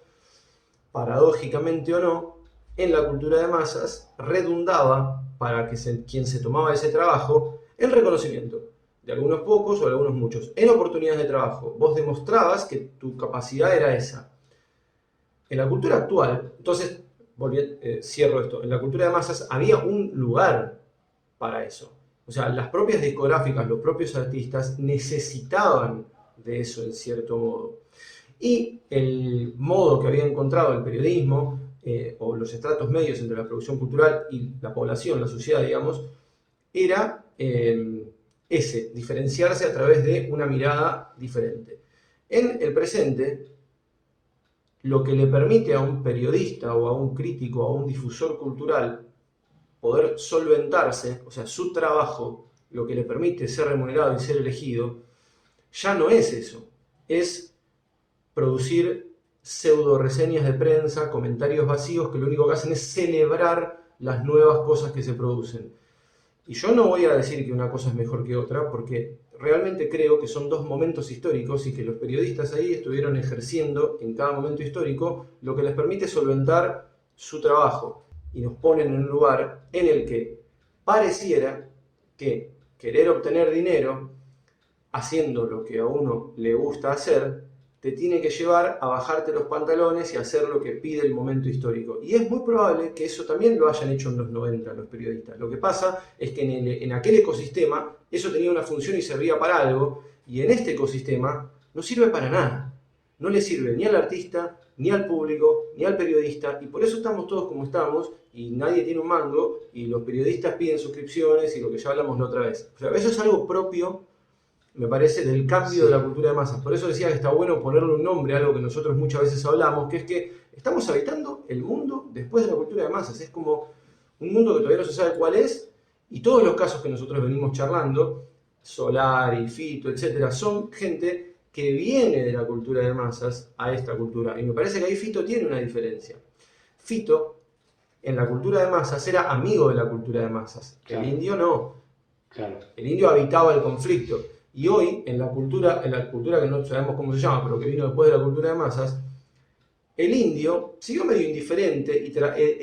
paradójicamente o no, en la cultura de masas redundaba para que quien se tomaba ese trabajo en reconocimiento de algunos pocos o de algunos muchos, en oportunidades de trabajo. Vos demostrabas que tu capacidad era esa. En la cultura actual, entonces, cierro esto, en la cultura de masas había un lugar para eso. O sea, las propias discográficas, los propios artistas necesitaban de eso en cierto modo. Y el modo que había encontrado el periodismo o los estratos medios entre la producción cultural y la población, la sociedad, digamos, era diferenciarse a través de una mirada diferente. En el presente, lo que le permite a un periodista o a un crítico o a un difusor cultural poder solventarse, o sea, su trabajo, lo que le permite ser remunerado y ser elegido, ya no es eso. Es producir pseudo reseñas de prensa, comentarios vacíos que lo único que hacen es celebrar las nuevas cosas que se producen. Y yo no voy a decir que una cosa es mejor que otra, porque realmente creo que son dos momentos históricos y que los periodistas ahí estuvieron ejerciendo en cada momento histórico lo que les permite solventar su trabajo y nos ponen en un lugar en el que pareciera que querer obtener dinero haciendo lo que a uno le gusta hacer te tiene que llevar a bajarte los pantalones y hacer lo que pide el momento histórico. Y es muy probable que eso también lo hayan hecho en los 90 los periodistas. Lo que pasa es que en aquel ecosistema eso tenía una función y servía para algo, y en este ecosistema no sirve para nada. No le sirve ni al artista, ni al público, ni al periodista, y por eso estamos todos como estamos, y nadie tiene un mango, y los periodistas piden suscripciones y lo que ya hablamos la otra vez. O sea, eso es algo propio, me parece, del cambio de la cultura de masas. Por eso decía que está bueno ponerle un nombre a algo que nosotros muchas veces hablamos, que es que estamos habitando el mundo después de la cultura de masas. Es como un mundo que todavía no se sabe cuál es, y todos los casos que nosotros venimos charlando, Solari, Fito, etcétera, son gente que viene de la cultura de masas a esta cultura. Y me parece que ahí Fito tiene una diferencia. Fito, en la cultura de masas, era amigo de la cultura de masas. Claro. El indio no. Claro. El indio habitaba el conflicto. Y hoy, en la cultura que no sabemos cómo se llama, pero que vino después de la cultura de masas, el indio siguió medio indiferente y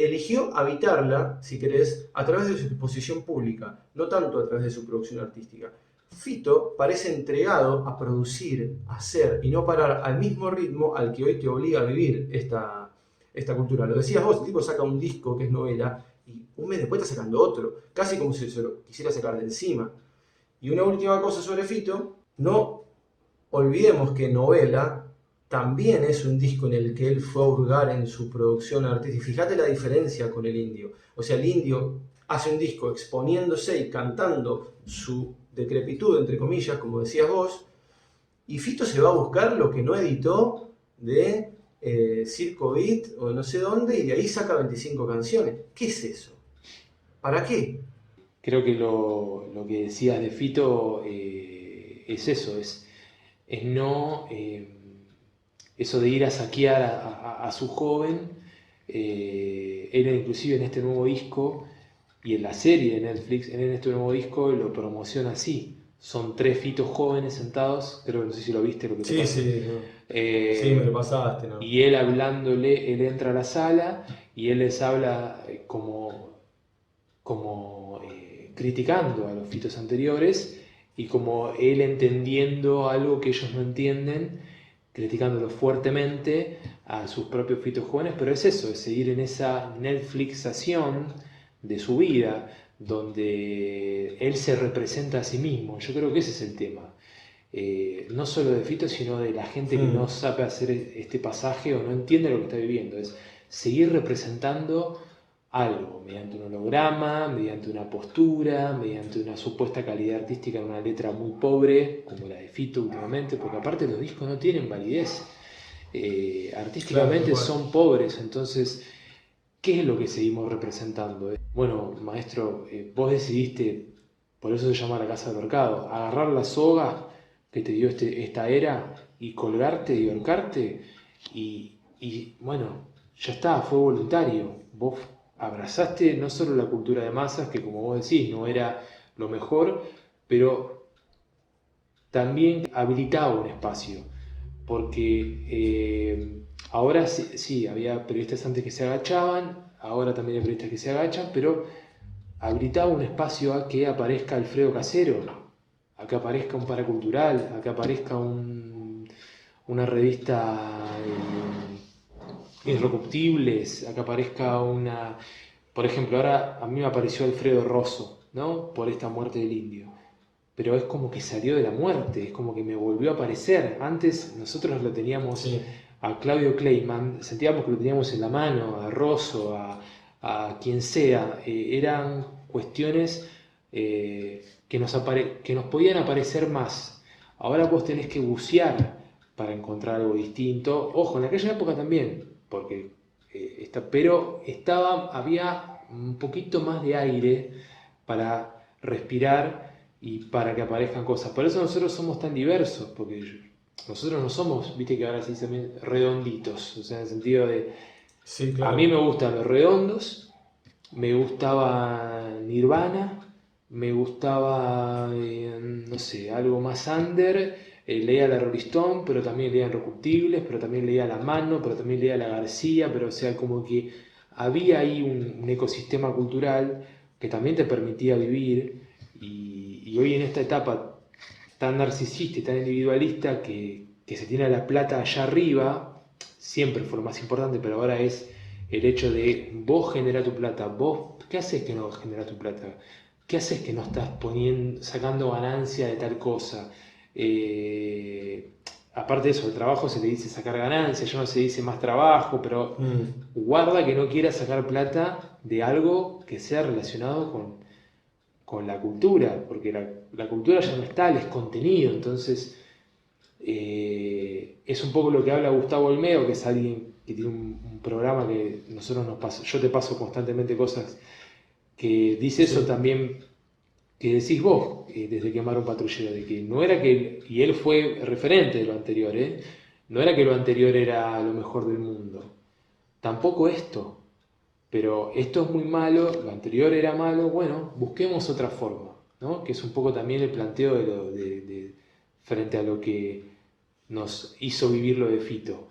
eligió habitarla, si querés, a través de su exposición pública, no tanto a través de su producción artística. Fito parece entregado a producir, a hacer y no parar al mismo ritmo al que hoy te obliga a vivir esta cultura. Lo decías vos, el tipo saca un disco que es novela y un mes después está sacando otro, casi como si se lo quisiera sacar de encima. Y una última cosa sobre Fito, no olvidemos que Novela también es un disco en el que él fue a hurgar en su producción artística. Fíjate la diferencia con el indio. O sea, el indio hace un disco exponiéndose y cantando su decrepitud, entre comillas, como decías vos, y Fito se va a buscar lo que no editó de Circo Beat o no sé dónde, y de ahí saca 25 canciones. ¿Qué es eso? ¿Para qué? Creo que lo que decías de Fito es eso, es no eso de ir a saquear a su joven. Él inclusive en este nuevo disco y en la serie de Netflix, en este nuevo disco lo promociona así. Son 3 Fitos jóvenes sentados, creo que no sé si lo viste lo que te pasó. Sí, sí, me lo pasaste, ¿no? Y él hablándole, él entra a la sala y él les habla como criticando a los Fitos anteriores y como él entendiendo algo que ellos no entienden, criticándolo fuertemente a sus propios Fitos jóvenes, pero es eso, es seguir en esa Netflixación de su vida, donde él se representa a sí mismo. Yo creo que ese es el tema. No solo de Fito, sino de la gente que no sabe hacer este pasaje o no entiende lo que está viviendo. Es seguir representando algo, mediante un holograma, mediante una postura, mediante una supuesta calidad artística en una letra muy pobre, como la de Fito últimamente, porque aparte los discos no tienen validez. Artísticamente claro, son pobres, entonces, ¿qué es lo que seguimos representando? Bueno, maestro, vos decidiste, por eso se llama la Casa del Mercado, agarrar la soga que te dio esta era y colgarte y ahorcarte y bueno, ya está, fue voluntario. Vos abrazaste no solo la cultura de masas, que como vos decís no era lo mejor, pero también habilitaba un espacio, porque ahora sí, había periodistas antes que se agachaban, ahora también hay periodistas que se agachan, pero habilitaba un espacio a que aparezca Alfredo Casero, a que aparezca un paracultural, a que aparezca una revista Irrecuptibles, a que aparezca una... Por ejemplo, ahora a mí me apareció Alfredo Rosso, ¿no? Por esta muerte del indio. Pero es como que salió de la muerte, es como que me volvió a aparecer. Antes nosotros lo teníamos a Claudio Kleiman, sentíamos que lo teníamos en la mano, a Rosso, a quien sea. Eran cuestiones que nos podían aparecer más. Ahora vos tenés que bucear para encontrar algo distinto. Ojo, en aquella época también, porque pero había un poquito más de aire para respirar y para que aparezcan cosas. Por eso nosotros somos tan diversos, porque nosotros no somos, viste que ahora se dice redonditos, o sea, en el sentido de... Sí, claro. A mí me gustan los redondos, me gustaba Nirvana, me gustaba, no sé, algo más under, leía la Rolling Stone, pero también leía Inrecuptibles, pero también leía La Mano, pero también leía La García, pero o sea, como que había ahí un ecosistema cultural que también te permitía vivir y hoy en esta etapa tan narcisista y tan individualista que se tiene la plata allá arriba, siempre fue lo más importante, pero ahora es el hecho de vos generar tu plata, vos, ¿qué haces que no generas tu plata? ¿Qué haces que no estás sacando ganancia de tal cosa? Aparte de eso, el trabajo se le dice sacar ganancia, ya no se dice más trabajo, pero guarda que no quieras sacar plata de algo que sea relacionado con la cultura, porque la cultura ya no está, es contenido, entonces es un poco lo que habla Gustavo Olmedo, que es alguien que tiene un programa que nosotros nos pasa, yo te paso constantemente cosas, que dice eso también que decís vos desde Quemar un Patrullero, de que no era que, y él fue referente de lo anterior, no era que lo anterior era lo mejor del mundo, tampoco esto, pero esto es muy malo, lo anterior era malo, bueno, busquemos otra forma, ¿no? Que es un poco también el planteo frente a lo que nos hizo vivir lo de Fito.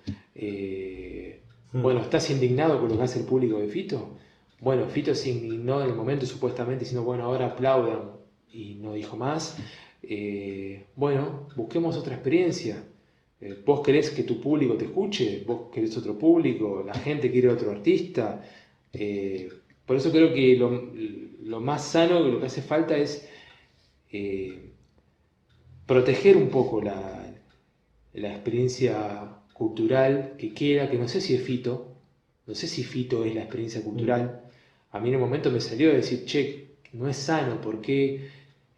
Bueno, ¿estás indignado con lo que hace el público de Fito? Bueno, Fito se indignó en el momento supuestamente diciendo, bueno, ahora aplaudan y no dijo más. Bueno, busquemos otra experiencia. ¿Vos querés que tu público te escuche? ¿Vos querés otro público? ¿La gente quiere otro artista? Por eso creo que lo más sano, lo que hace falta es proteger un poco la experiencia cultural que queda, que no sé si es Fito, no sé si Fito es la experiencia cultural. A mí en un momento me salió de decir, che, no es sano, ¿por qué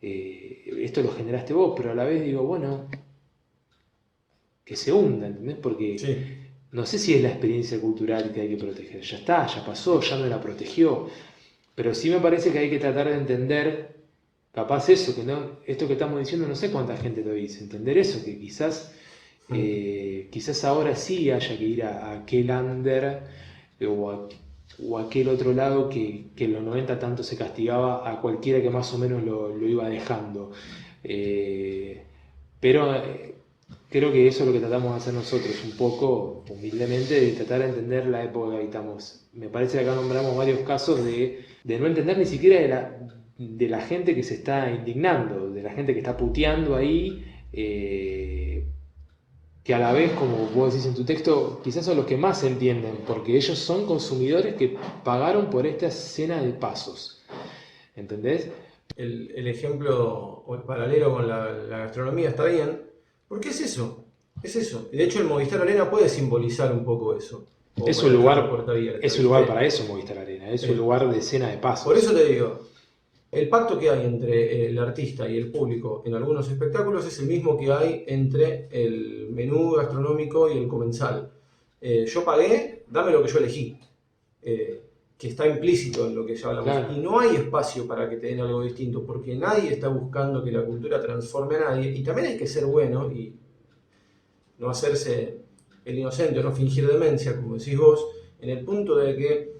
esto lo generaste vos? Pero a la vez digo, bueno, que se hunda, ¿entendés? Porque no sé si es la experiencia cultural que hay que proteger. Ya está, ya pasó, ya no la protegió. Pero sí me parece que hay que tratar de entender, capaz eso, que no, esto que estamos diciendo, no sé cuánta gente lo dice, entender eso, que quizás ahora sí haya que ir a aquel under o a aquel otro lado que en los 90 tanto se castigaba a cualquiera que más o menos lo iba dejando. Pero creo que eso es lo que tratamos de hacer nosotros, un poco humildemente, de tratar de entender la época que habitamos. Me parece que acá nombramos varios casos de no entender ni siquiera de la gente que se está indignando, de la gente que está puteando ahí, que a la vez, como vos decís en tu texto, quizás son los que más entienden, porque ellos son consumidores que pagaron por esta escena de pasos. ¿Entendés? El ejemplo o el paralelo con la gastronomía está bien, porque es eso, es eso. De hecho, el Movistar Arena puede simbolizar un poco eso. Es un lugar para eso, Movistar Arena, es un lugar de escena de pasos. Por eso te digo, el pacto que hay entre el artista y el público en algunos espectáculos es el mismo que hay entre el menú gastronómico y el comensal. Yo pagué, dame lo que yo elegí. Que está implícito en lo que ya hablamos. Claro. Y no hay espacio para que te den algo distinto, porque nadie está buscando que la cultura transforme a nadie. Y también hay que ser bueno y no hacerse el inocente o no fingir demencia, como decís vos, en el punto de que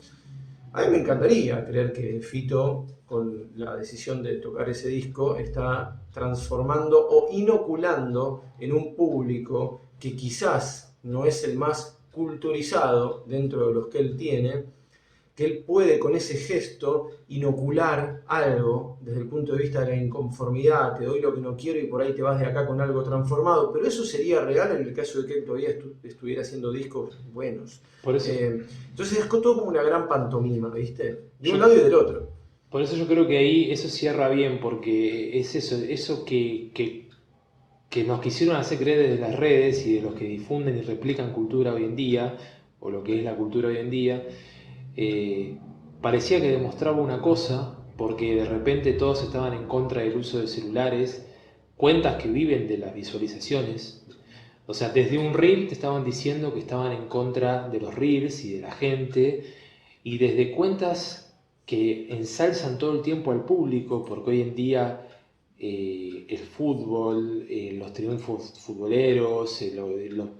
a mí me encantaría creer que Fito, con la decisión de tocar ese disco, está transformando o inoculando en un público que quizás no es el más culturizado dentro de los que él tiene, que él puede con ese gesto inocular algo desde el punto de vista de la inconformidad, te doy lo que no quiero y por ahí te vas de acá con algo transformado, pero eso sería real en el caso de que él todavía estuviera haciendo discos buenos. Por eso. Entonces es todo como una gran pantomima, ¿viste? De un lado y del otro. Por eso yo creo que ahí eso cierra bien, porque es eso que nos quisieron hacer creer desde las redes y de los que difunden y replican cultura hoy en día, o lo que es la cultura hoy en día, parecía que demostraba una cosa, porque de repente todos estaban en contra del uso de celulares, cuentas que viven de las visualizaciones. O sea, desde un reel te estaban diciendo que estaban en contra de los reels y de la gente, y desde cuentas que ensalzan todo el tiempo al público, porque hoy en día el fútbol, los triunfos futboleros,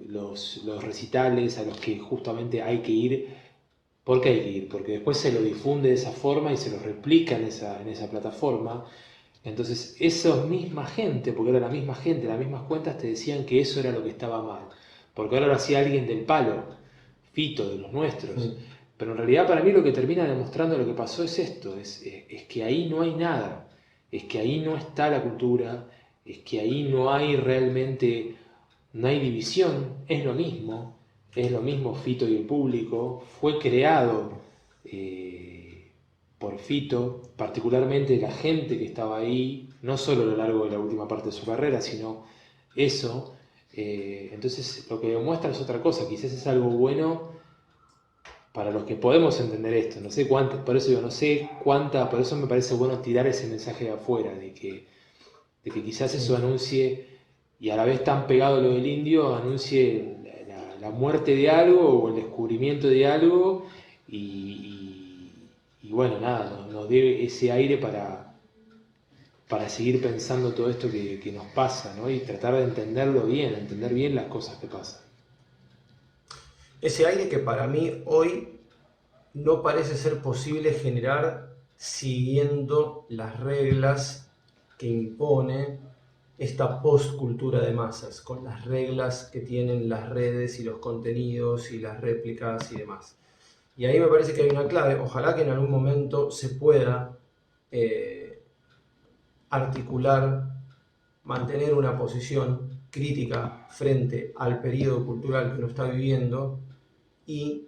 los recitales a los que justamente hay que ir ¿Por qué hay que ir? Porque después se lo difunde de esa forma y se lo replica en esa plataforma. Entonces, esa misma gente, porque era la misma gente, las mismas cuentas te decían que eso era lo que estaba mal. Porque ahora lo hacía alguien del palo, Fito, de los nuestros. Pero en realidad para mí lo que termina demostrando lo que pasó es esto, es que ahí no hay nada, es que ahí no está la cultura, es que ahí no hay realmente, no hay división, es lo mismo Fito y el público, fue creado por Fito, particularmente la gente que estaba ahí, no solo a lo largo de la última parte de su carrera, sino eso. Entonces lo que demuestra es otra cosa, quizás es algo bueno para los que podemos entender esto. No sé cuántas, por eso digo, no sé cuánta, por eso me parece bueno tirar ese mensaje de afuera, de que quizás eso anuncie, y a la vez tan pegado a lo del indio, anuncie la muerte de algo o el descubrimiento de algo, y bueno, nada, nos dé ese aire para seguir pensando todo esto que nos pasa, ¿no? Y tratar de entenderlo bien, entender bien las cosas que pasan. Ese aire que para mí hoy no parece ser posible generar siguiendo las reglas que impone esta postcultura de masas, con las reglas que tienen las redes y los contenidos y las réplicas y demás. Y ahí me parece que hay una clave, ojalá que en algún momento se pueda articular, mantener una posición crítica frente al periodo cultural que uno está viviendo y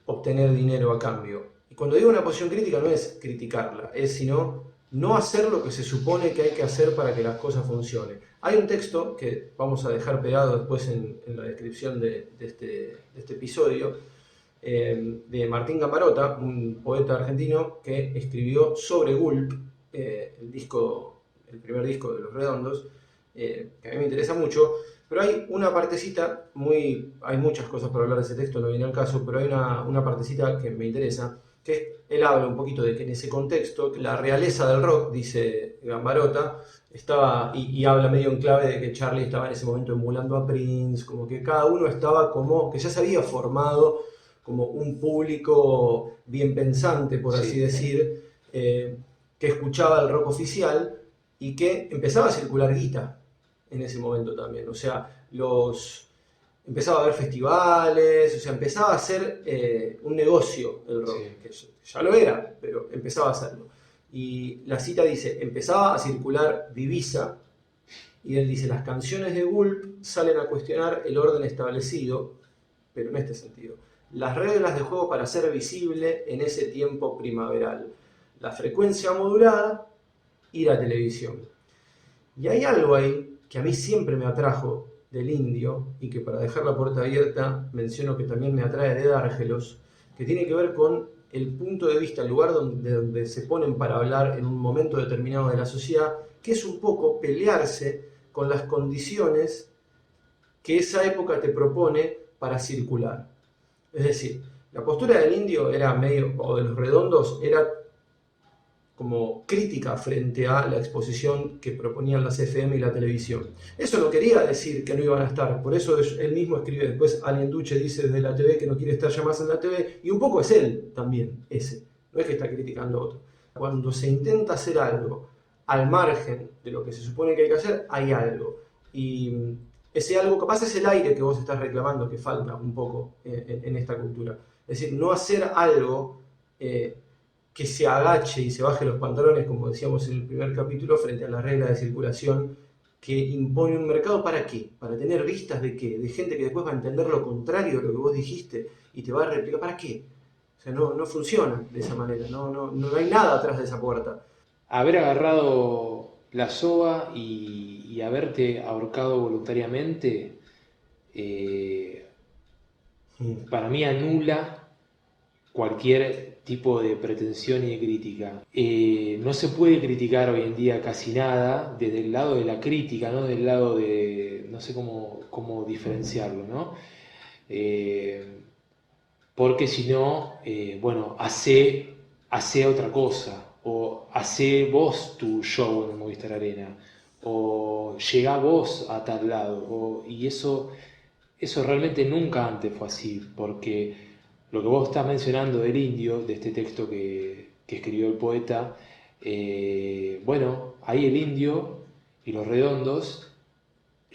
obtener dinero a cambio. Y cuando digo una posición crítica no es criticarla, es sino no hacer lo que se supone que hay que hacer para que las cosas funcionen. Hay un texto que vamos a dejar pegado después en la descripción de este episodio, de Martín Gambarota, un poeta argentino que escribió sobre Gulp, el primer disco de Los Redondos, que a mí me interesa mucho, pero hay una partecita, hay muchas cosas para hablar de ese texto, no viene al caso, pero hay una partecita que me interesa, que él habla un poquito de que en ese contexto, que la realeza del rock, dice Gambarota, estaba, y habla medio en clave de que Charlie estaba en ese momento emulando a Prince, como que cada uno estaba como, que ya se había formado como un público bien pensante, por así decir, que escuchaba el rock oficial y que empezaba a circular guita en ese momento también. O sea, empezaba a haber festivales, o sea, empezaba a ser un negocio el rock, que ya lo era, pero empezaba a hacerlo. Y la cita dice, empezaba a circular divisa, y él dice, las canciones de Gulp salen a cuestionar el orden establecido, pero en este sentido. Las reglas de juego para ser visible en ese tiempo primaveral. La frecuencia modulada y la televisión. Y hay algo ahí que a mí siempre me atrajo del indio, y que para dejar la puerta abierta menciono que también me atrae de Dárgelos, que tiene que ver con el punto de vista, el lugar donde se ponen para hablar en un momento determinado de la sociedad, que es un poco pelearse con las condiciones que esa época te propone para circular. Es decir, la postura del indio era medio, o de los redondos, era como crítica frente a la exposición que proponían las FM y la televisión. Eso no quería decir que no iban a estar, por eso él mismo escribe después, Alien Duche dice desde la TV que no quiere estar ya más en la TV, y un poco es él también, ese, no es que está criticando a otro. Cuando se intenta hacer algo al margen de lo que se supone que hay que hacer, hay algo. Y ese algo capaz es el aire que vos estás reclamando que falta un poco en esta cultura. Es decir, no hacer algo que se agache y se baje los pantalones, como decíamos en el primer capítulo, frente a las reglas de circulación que impone un mercado. ¿Para qué? ¿Para tener vistas de qué? ¿De gente que después va a entender lo contrario de lo que vos dijiste y te va a replicar? ¿Para qué? O sea, no funciona de esa manera, no hay nada atrás de esa puerta. Haber agarrado la soga y haberte ahorcado voluntariamente, para mí anula cualquier tipo de pretensión y de crítica. No se puede criticar hoy en día casi nada desde el lado de la crítica, ¿no? Del lado de, no sé cómo diferenciarlo, ¿no? Porque si no, bueno, hace otra cosa, o hace vos tu show en el Movistar Arena, o llegá vos a tal lado, y eso realmente nunca antes fue así, porque lo que vos estás mencionando del indio, de este texto que escribió el poeta, bueno, ahí el indio y los redondos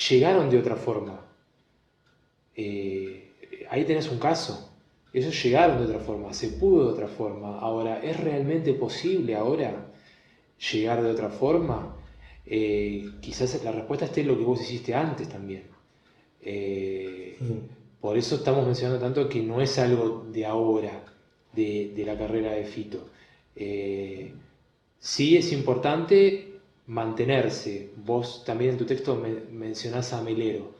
llegaron de otra forma. Ahí tenés un caso. Ellos llegaron de otra forma, se pudo de otra forma. Ahora, ¿es realmente posible ahora llegar de otra forma? Quizás la respuesta esté en lo que vos hiciste antes también. Por eso estamos mencionando tanto que no es algo de ahora, de la carrera de Fito. Sí es importante mantenerse. Vos también en tu texto mencionás a Melero.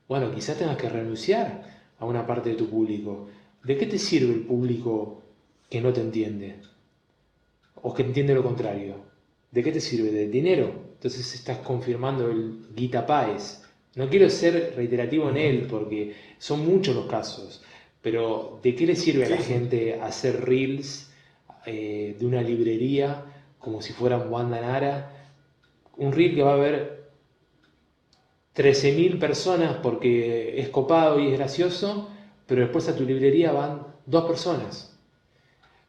Bueno, quizás tengas que renunciar a una parte de tu público. ¿De qué te sirve el público que no te entiende? O que entiende lo contrario. ¿De qué te sirve? ¿Del dinero? Entonces estás confirmando el Guita Páez. No quiero ser reiterativo en él porque son muchos los casos, pero ¿de qué le sirve a la gente hacer reels de una librería como si fueran Wanda Nara? Un reel que va a haber 13.000 personas porque es copado y es gracioso, pero después a tu librería van 2 personas.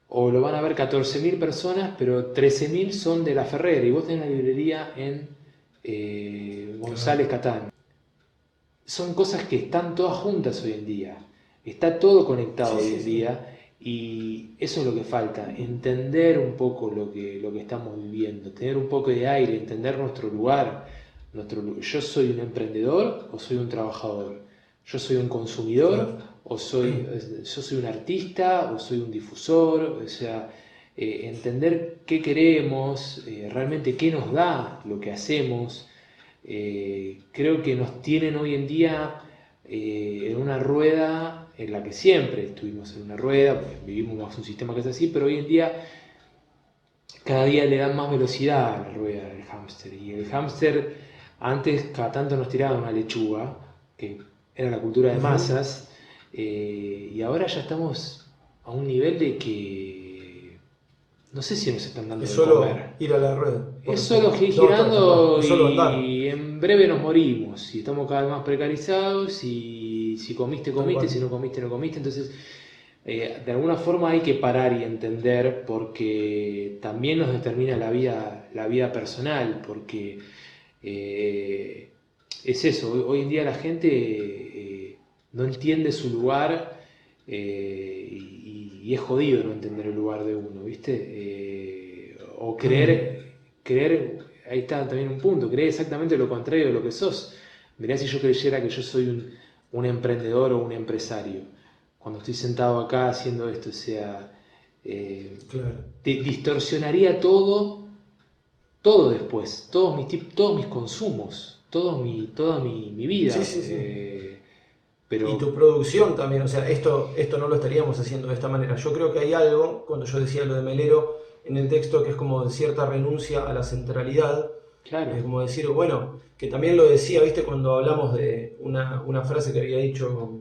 O lo van a ver 14.000 personas, pero 13.000 son de La Ferrera y vos tenés una librería en González Catán. Son cosas que están todas juntas hoy en día. Está todo conectado hoy en día y eso es lo que falta. Entender un poco lo que estamos viviendo, tener un poco de aire, entender nuestro lugar. Yo soy un emprendedor o soy un trabajador. Yo soy un consumidor o yo soy un artista o soy un difusor. O sea, entender qué queremos, realmente qué nos da lo que hacemos. Creo que nos tienen hoy en día en una rueda en la que siempre estuvimos en una rueda, pues vivimos bajo un sistema que es así, pero hoy en día cada día le dan más velocidad a la rueda del hámster. Y el hámster antes cada tanto nos tiraba una lechuga, que era la cultura de masas, y ahora ya estamos a un nivel de que no sé si nos están dando es de solo comer. Ir a la rueda. Es solo girando es solo y en breve nos morimos y estamos cada vez más precarizados y si comiste, comiste, si no comiste, no comiste. Entonces, de alguna forma hay que parar y entender porque también nos determina la vida personal, porque es eso, hoy en día la gente no entiende su lugar y es jodido no entender el lugar de uno, ¿viste? O creer, ahí está también un punto, creer exactamente lo contrario de lo que sos. Mirá si yo creyera que yo soy un emprendedor o un empresario, cuando estoy sentado acá haciendo esto, o sea, distorsionaría todo después, todos mis consumos, toda mi vida. Pero... Y tu producción también, o sea, esto no lo estaríamos haciendo de esta manera. Yo creo que hay algo, cuando yo decía lo de Melero en el texto, que es como de cierta renuncia a la centralidad. Claro. Es como decir, bueno, que también lo decía, viste, cuando hablamos de una frase que había dicho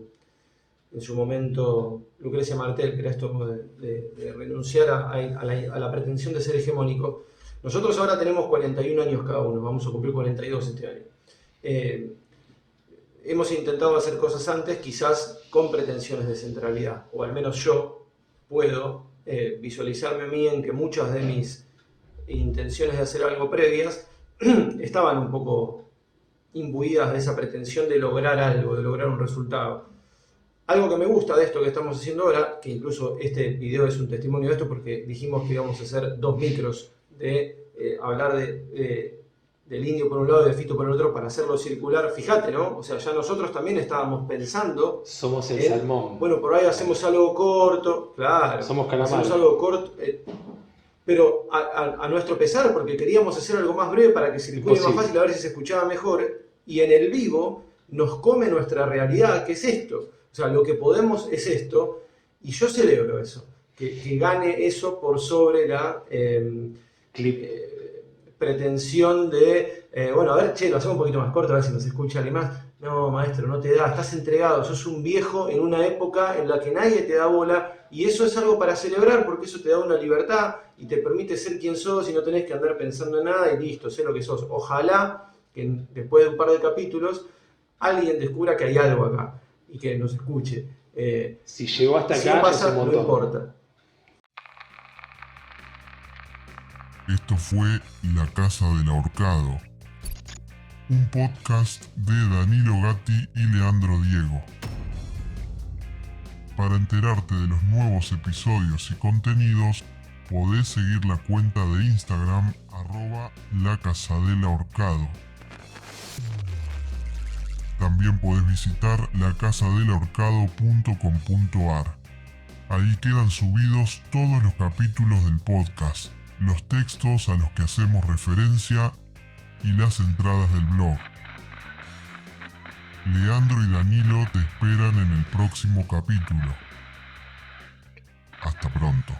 en su momento Lucrecia Martel, que era esto de renunciar a la pretensión de ser hegemónico. Nosotros ahora tenemos 41 años cada uno, vamos a cumplir 42 este año. Hemos intentado hacer cosas antes, quizás con pretensiones de centralidad, o al menos yo puedo visualizarme a mí en que muchas de mis intenciones de hacer algo previas estaban un poco imbuidas de esa pretensión de lograr algo, de lograr un resultado. Algo que me gusta de esto que estamos haciendo ahora, que incluso este video es un testimonio de esto porque dijimos que íbamos a hacer 2 micros de hablar del indio por un lado y de Fito por el otro para hacerlo circular. Fíjate, ¿no? O sea, ya nosotros también estábamos pensando... Somos el salmón. Bueno, por ahí hacemos algo corto, claro. Somos calamar. Hacemos algo corto, pero a nuestro pesar, porque queríamos hacer algo más breve para que circule más fácil, a ver si se escuchaba mejor. Y en el vivo nos come nuestra realidad, que es esto. O sea, lo que podemos es esto, y yo celebro eso. Que gane eso por sobre la... pretensión de, bueno, a ver, che, lo hacemos un poquito más corto, a ver si nos escucha alguien más. No, maestro, no te da, estás entregado, sos un viejo en una época en la que nadie te da bola, y eso es algo para celebrar porque eso te da una libertad y te permite ser quien sos y no tenés que andar pensando en nada y listo, sé lo que sos. Ojalá que después de un par de capítulos alguien descubra que hay algo acá y que nos escuche. Si llegó hasta si acá, no es pasa, un no montón. importa. Esto fue La Casa del Ahorcado, un podcast de Danilo Gatti y Leandro Diego. Para enterarte de los nuevos episodios y contenidos, podés seguir la cuenta de Instagram @lacasadelahorcado. También podés visitar lacasadelahorcado.com.ar. Ahí quedan subidos todos los capítulos del podcast, los textos a los que hacemos referencia y las entradas del blog. Leandro y Danilo te esperan en el próximo capítulo. Hasta pronto.